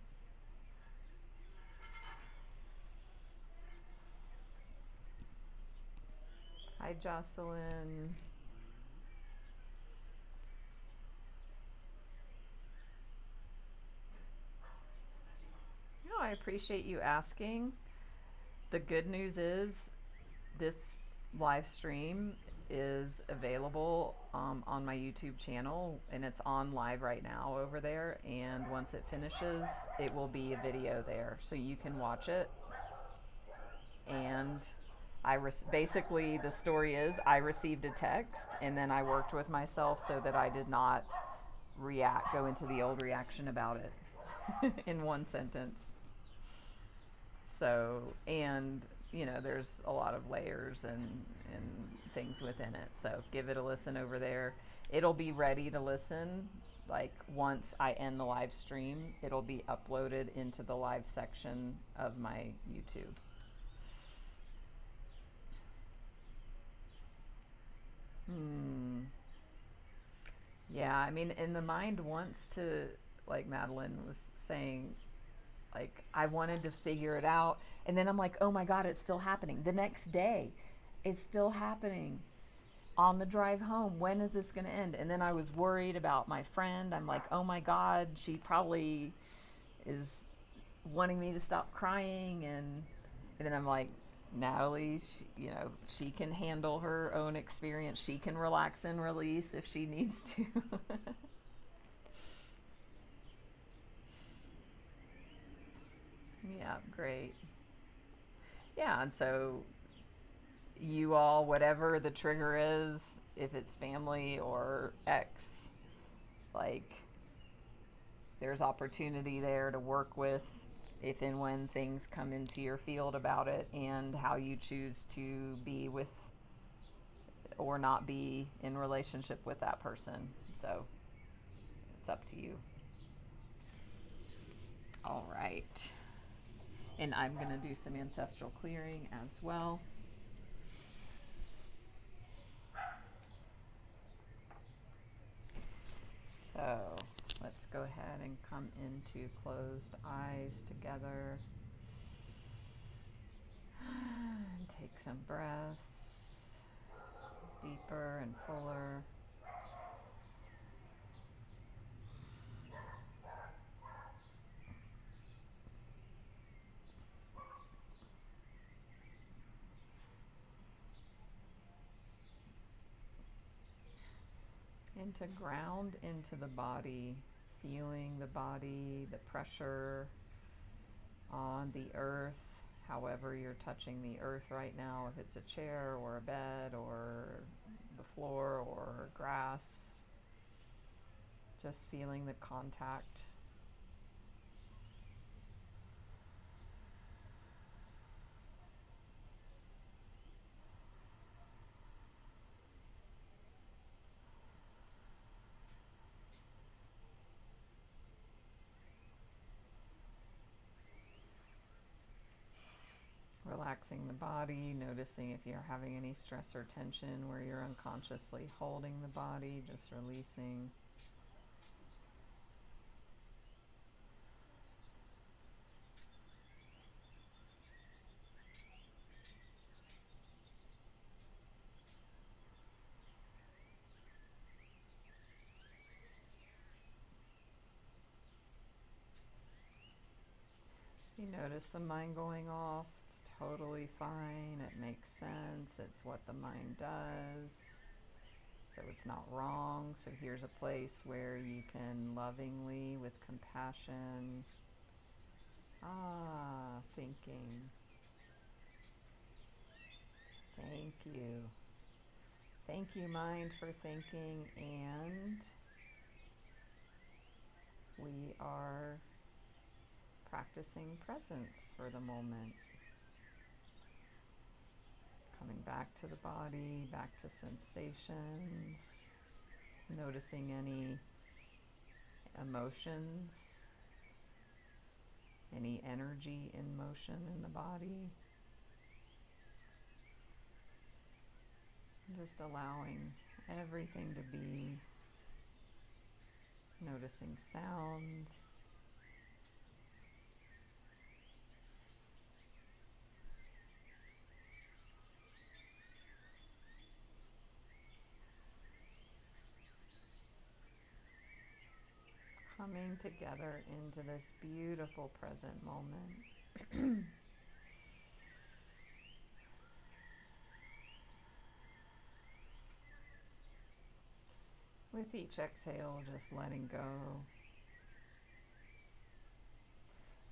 Hi, Jocelyn. No, I appreciate you asking. The good news is this live stream is available on my YouTube channel, and it's on live right now over there. And once it finishes, it will be a video there, so you can watch it. And basically the story is I received a text, and then I worked with myself so that I did not go into the old reaction about it in one sentence. So, and you know, there's a lot of layers and things within it. So give it a listen over there. It'll be ready to listen. Like once I end the live stream, it'll be uploaded into the live section of my YouTube. Yeah, I mean, and the mind wants to, like Madeline was saying, like, I wanted to figure it out. And then I'm like, oh my God, it's still happening. The next day, it's still happening. On the drive home, when is this going to end? And then I was worried about my friend. I'm like, oh my God, she probably is wanting me to stop crying. And then I'm like, Natalie, she can handle her own experience. She can relax and release if she needs to. Yeah, great. Yeah, and so you all, whatever the trigger is, if it's family or ex, like there's opportunity there to work with if and when things come into your field about it, and how you choose to be with or not be in relationship with that person. So it's up to you. All right. And I'm going to do some ancestral clearing as well. So let's go ahead and come into closed eyes together. And take some breaths, deeper and fuller. And to ground into the body, feeling the body, the pressure on the earth, however you're touching the earth right now, if it's a chair or a bed or the floor or grass, just feeling the contact. Relaxing the body, noticing if you're having any stress or tension where you're unconsciously holding the body, just releasing. You notice the mind going off. It's totally fine. It makes sense. It's what the mind does. So it's not wrong. So here's a place where you can lovingly, with compassion, thinking. Thank you. Thank you, mind, for thinking. And we are practicing presence for the moment. Coming back to the body, back to sensations, noticing any emotions, any energy in motion in the body. Just allowing everything to be, noticing sounds, coming together into this beautiful present moment. With each exhale, just letting go.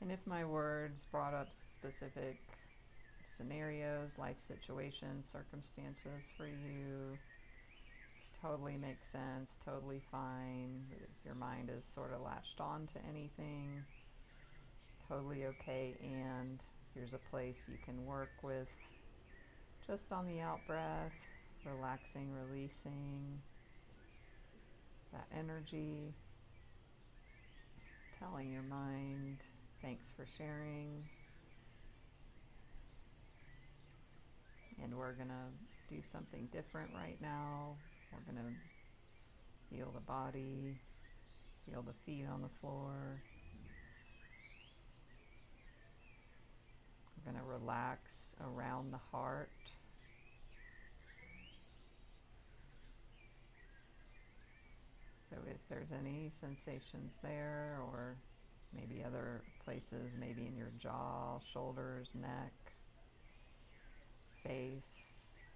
And if my words brought up specific scenarios, life situations, circumstances for you, totally makes sense, totally fine. If your mind is sort of latched on to anything, totally okay. And here's a place you can work with just on the out breath, relaxing, releasing that energy, telling your mind, thanks for sharing. And we're gonna do something different right now. We're gonna feel the body, feel the feet on the floor. We're gonna relax around the heart. So if there's any sensations there, or maybe other places, maybe in your jaw, shoulders, neck, face,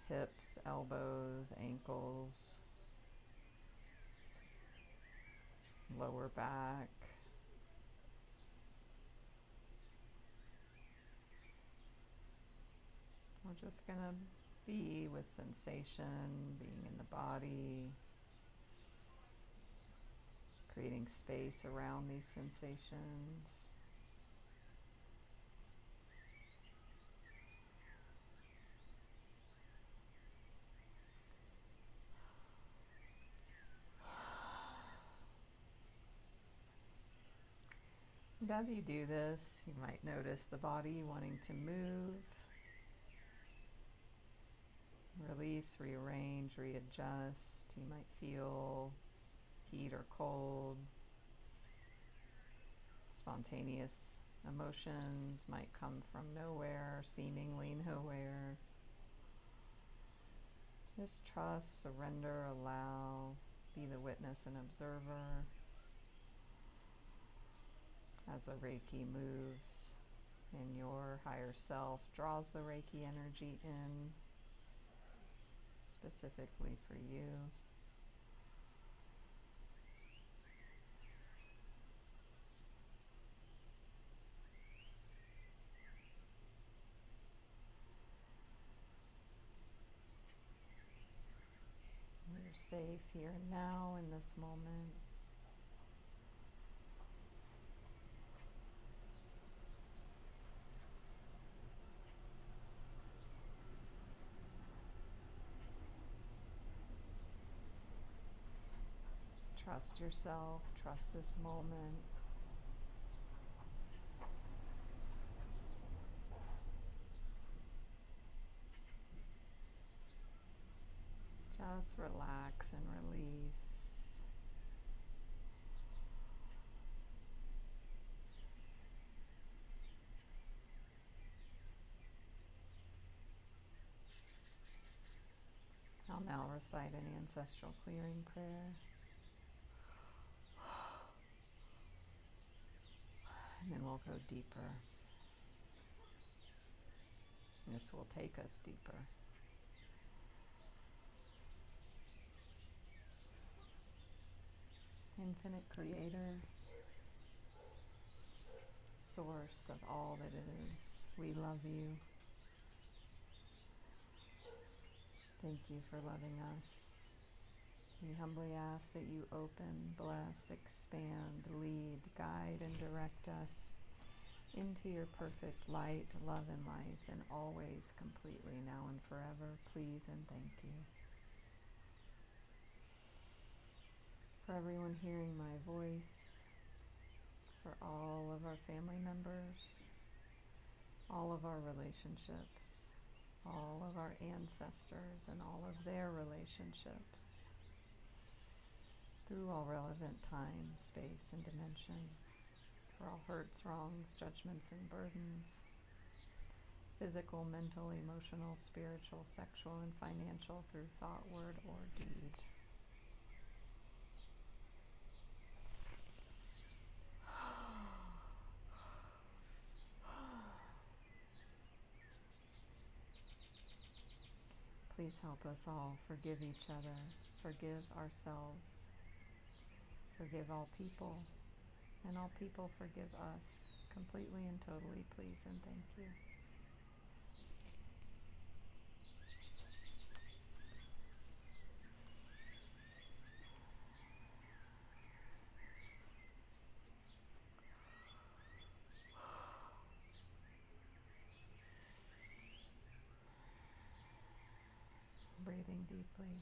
hips, elbows, ankles, lower back. We're just gonna be with sensation, being in the body, creating space around these sensations. And as you do this, you might notice the body wanting to move, release, rearrange, readjust. You might feel heat or cold. Spontaneous emotions might come from nowhere, seemingly nowhere. Just trust, surrender, allow, be the witness and observer as the Reiki moves and your higher self draws the Reiki energy in specifically for you. You're safe here and now in this moment. Trust yourself, trust this moment. Just relax and release. I'll now recite an ancestral clearing prayer. And then we'll go deeper. This will take us deeper. Infinite Creator, source of all that is, we love you. Thank you for loving us. We humbly ask that you open, bless, expand, lead, guide, and direct us into your perfect light, love, and life, and always, completely, now and forever. Please and thank you. For everyone hearing my voice, for all of our family members, all of our relationships, all of our ancestors and all of their relationships, through all relevant time, space, and dimension, for all hurts, wrongs, judgments, and burdens, physical, mental, emotional, spiritual, sexual, and financial, through thought, word, or deed. Please help us all forgive each other, forgive ourselves, forgive all people, and all people forgive us, completely and totally, please and thank you. Breathing deeply.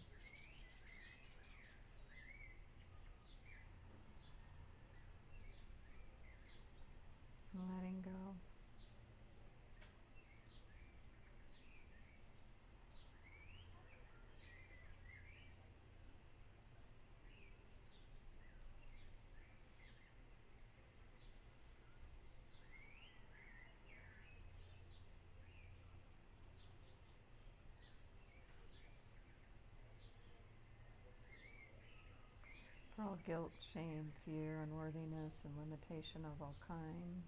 And letting go. For all guilt, shame, fear, unworthiness, and limitation of all kind.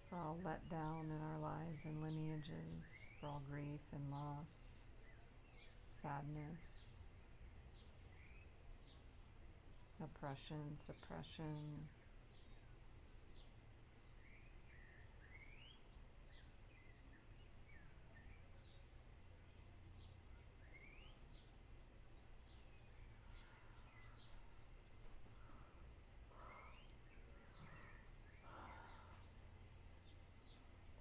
For all let down in our lives and lineages, for all grief and loss, sadness, oppression, suppression,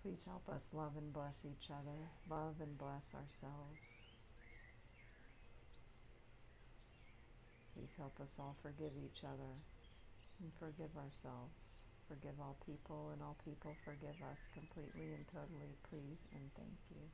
please help us love and bless each other, love and bless ourselves. Please help us all forgive each other and forgive ourselves. Forgive all people and all people forgive us, completely and totally, please and thank you.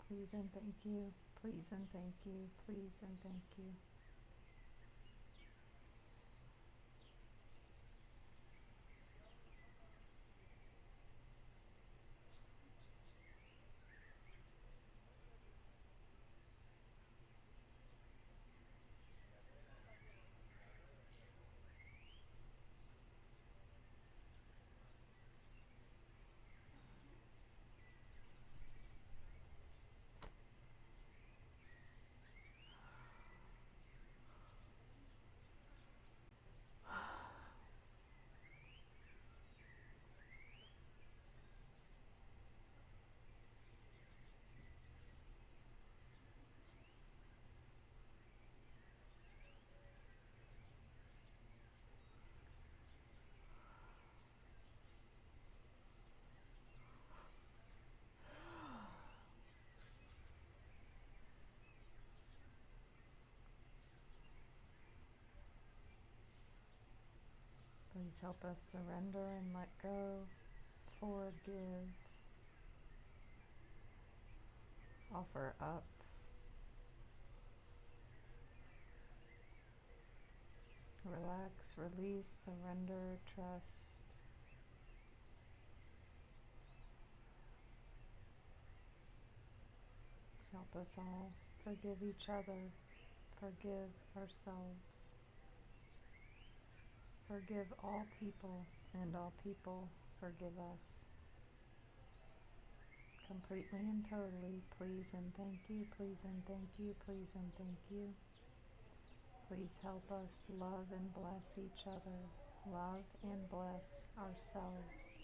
Please and thank you, please and thank you, please and thank you. Please help us surrender and let go, forgive, offer up, relax, release, surrender, trust. Help us all forgive each other, forgive ourselves. Forgive all people, and all people forgive us. Completely and totally, please and thank you, please and thank you, please and thank you. Please help us love and bless each other, love and bless ourselves.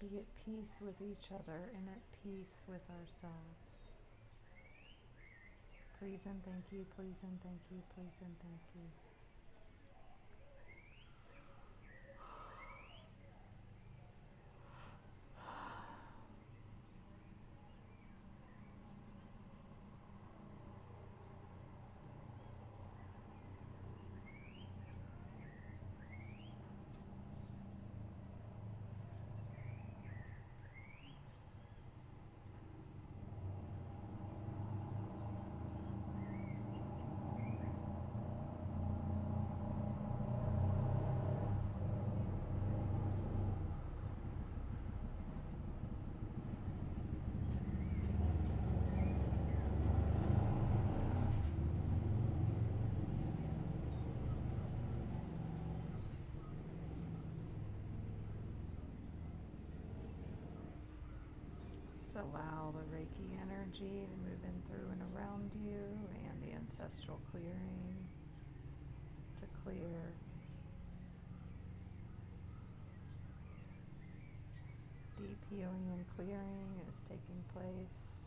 Be at peace with each other and at peace with ourselves. Please and thank you, please and thank you, please and thank you. Just allow the Reiki energy to move in through and around you, and the ancestral clearing to clear. Deep healing and clearing is taking place.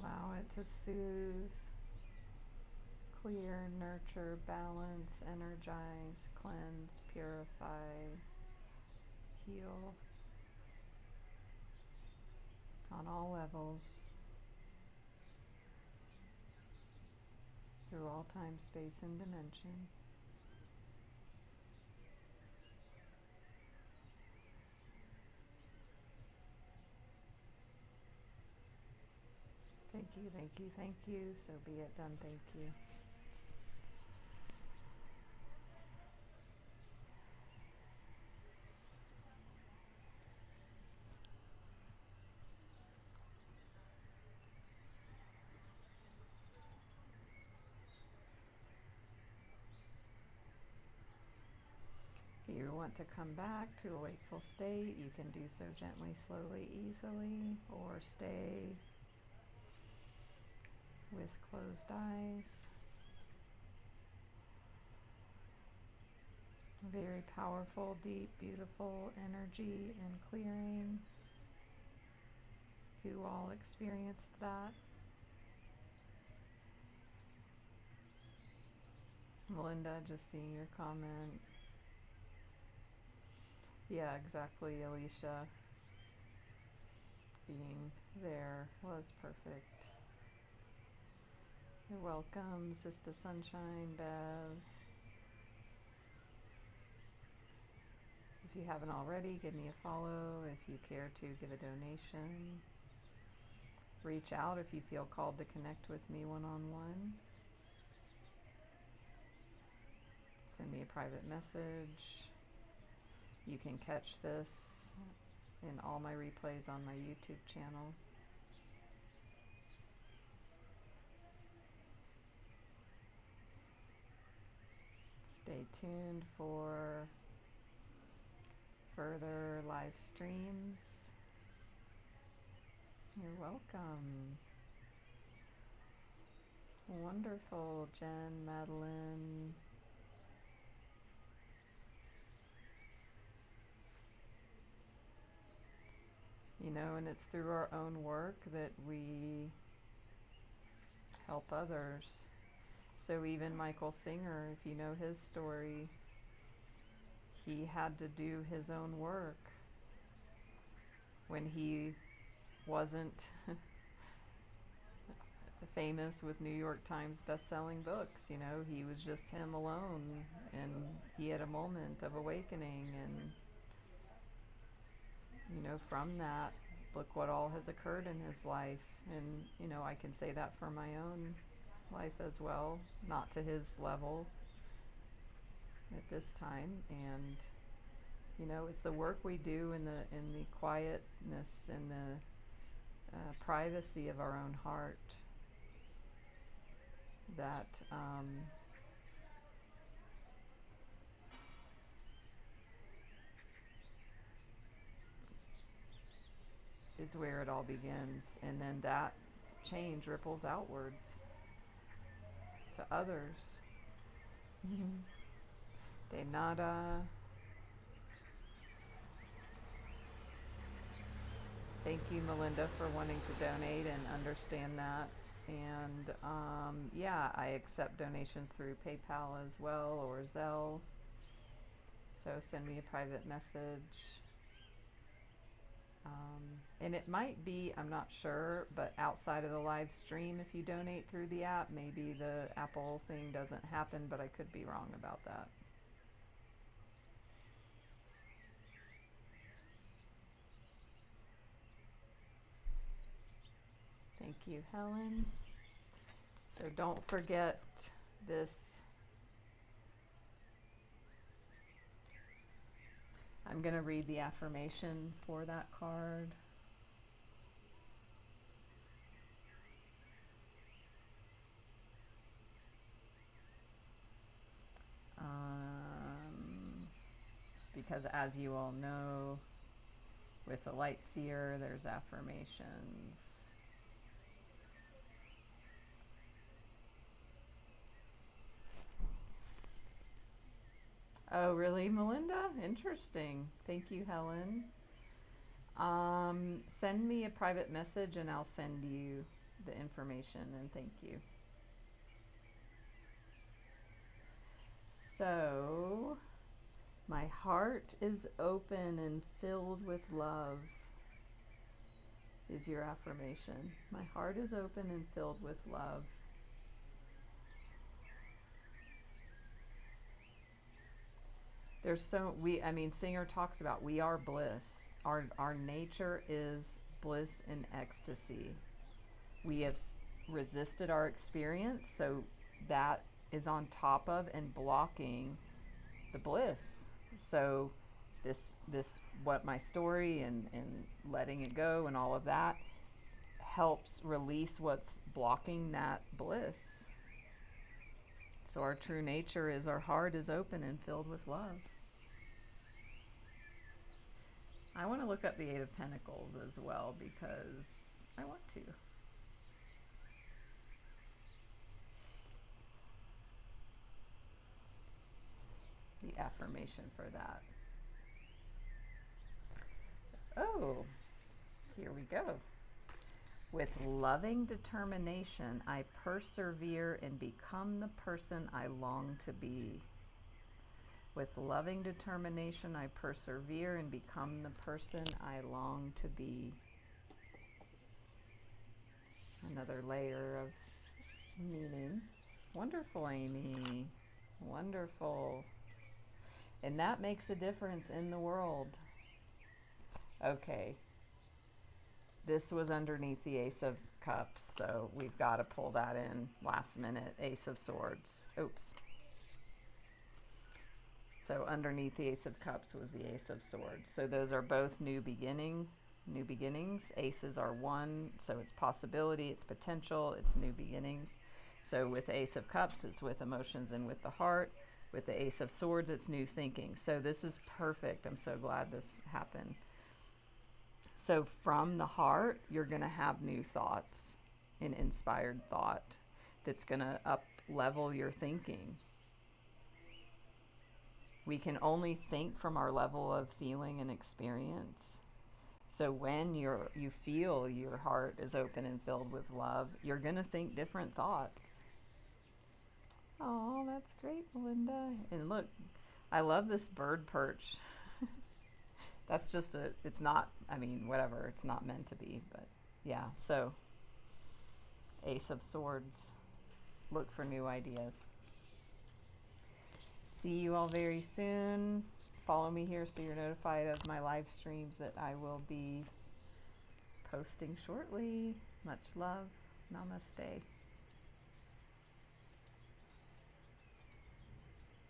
Allow it to soothe, clear, nurture, balance, energize, cleanse, purify, heal on all levels, through all time, space, and dimension. Thank you, thank you, thank you. So be it done. Thank you. If you want to come back to a wakeful state, you can do so gently, slowly, easily, or stay with closed eyes. Very powerful, deep, beautiful energy and clearing. Who all experienced that? Melinda, just seeing your comment. Yeah, exactly, Alicia. Being there was perfect. You're welcome, Sister Sunshine, Bev. If you haven't already, give me a follow. If you care to, give a donation. Reach out if you feel called to connect with me one-on-one. Send me a private message. You can catch this in all my replays on my YouTube channel. Stay tuned for further live streams. You're welcome. Wonderful, Jen, Madeline. You know, and it's through our own work that we help others. So even Michael Singer, if you know his story, he had to do his own work when he wasn't famous with New York Times best-selling books. You know, he was just him alone, and he had a moment of awakening, and you know, from that, look what all has occurred in his life. And you know, I can say that for my own life as well, not to his level at this time. And you know, it's the work we do in the quietness and the privacy of our own heart that is where it all begins, and then that change ripples outwards to others. De nada. Thank you, Melinda, for wanting to donate and understand that. And yeah, I accept donations through PayPal as well, or Zelle. So send me a private message. And it might be, I'm not sure, but outside of the live stream, if you donate through the app, maybe the Apple thing doesn't happen, but I could be wrong about that. Thank you, Helen. So don't forget this. I'm going to read the affirmation for that card. Because as you all know, with the light seer, there's affirmations. Oh, really, Melinda? Interesting. Thank you, Helen. Send me a private message and I'll send you the information, and thank you. So, my heart is open and filled with love is your affirmation. My heart is open and filled with love. There's so, Singer talks about we are bliss. Our nature is bliss and ecstasy. We have resisted our experience, so that is on top of and blocking the bliss. So this what my story and letting it go and all of that helps release what's blocking that bliss. So our true nature is our heart is open and filled with love. I want to look up the Eight of Pentacles as well because I want to. The affirmation for that. Oh, here we go. With loving determination, I persevere and become the person I long to be. With loving determination, I persevere and become the person I long to be. Another layer of meaning. Wonderful, Amy. Wonderful. And that makes a difference in the world. Okay. This was underneath the Ace of Cups, so we've got to pull that in last minute. Ace of Swords. Oops. So underneath the Ace of Cups was the Ace of Swords. So those are both new beginnings. Aces are one, so it's possibility, it's potential, it's new beginnings. So with the Ace of Cups, it's with emotions and with the heart. With the Ace of Swords, it's new thinking. So this is perfect. I'm so glad this happened. So from the heart, you're going to have new thoughts, an inspired thought that's going to up level your thinking. We can only think from our level of feeling and experience. So when you feel your heart is open and filled with love, you're going to think different thoughts. Oh, that's great, Melinda. And look, I love this bird perch. that's just it's not, I mean, whatever, it's not meant to be, but yeah, so Ace of Swords, look for new ideas. See you all very soon. Follow me here so you're notified of my live streams that I will be posting shortly. Much love. Namaste.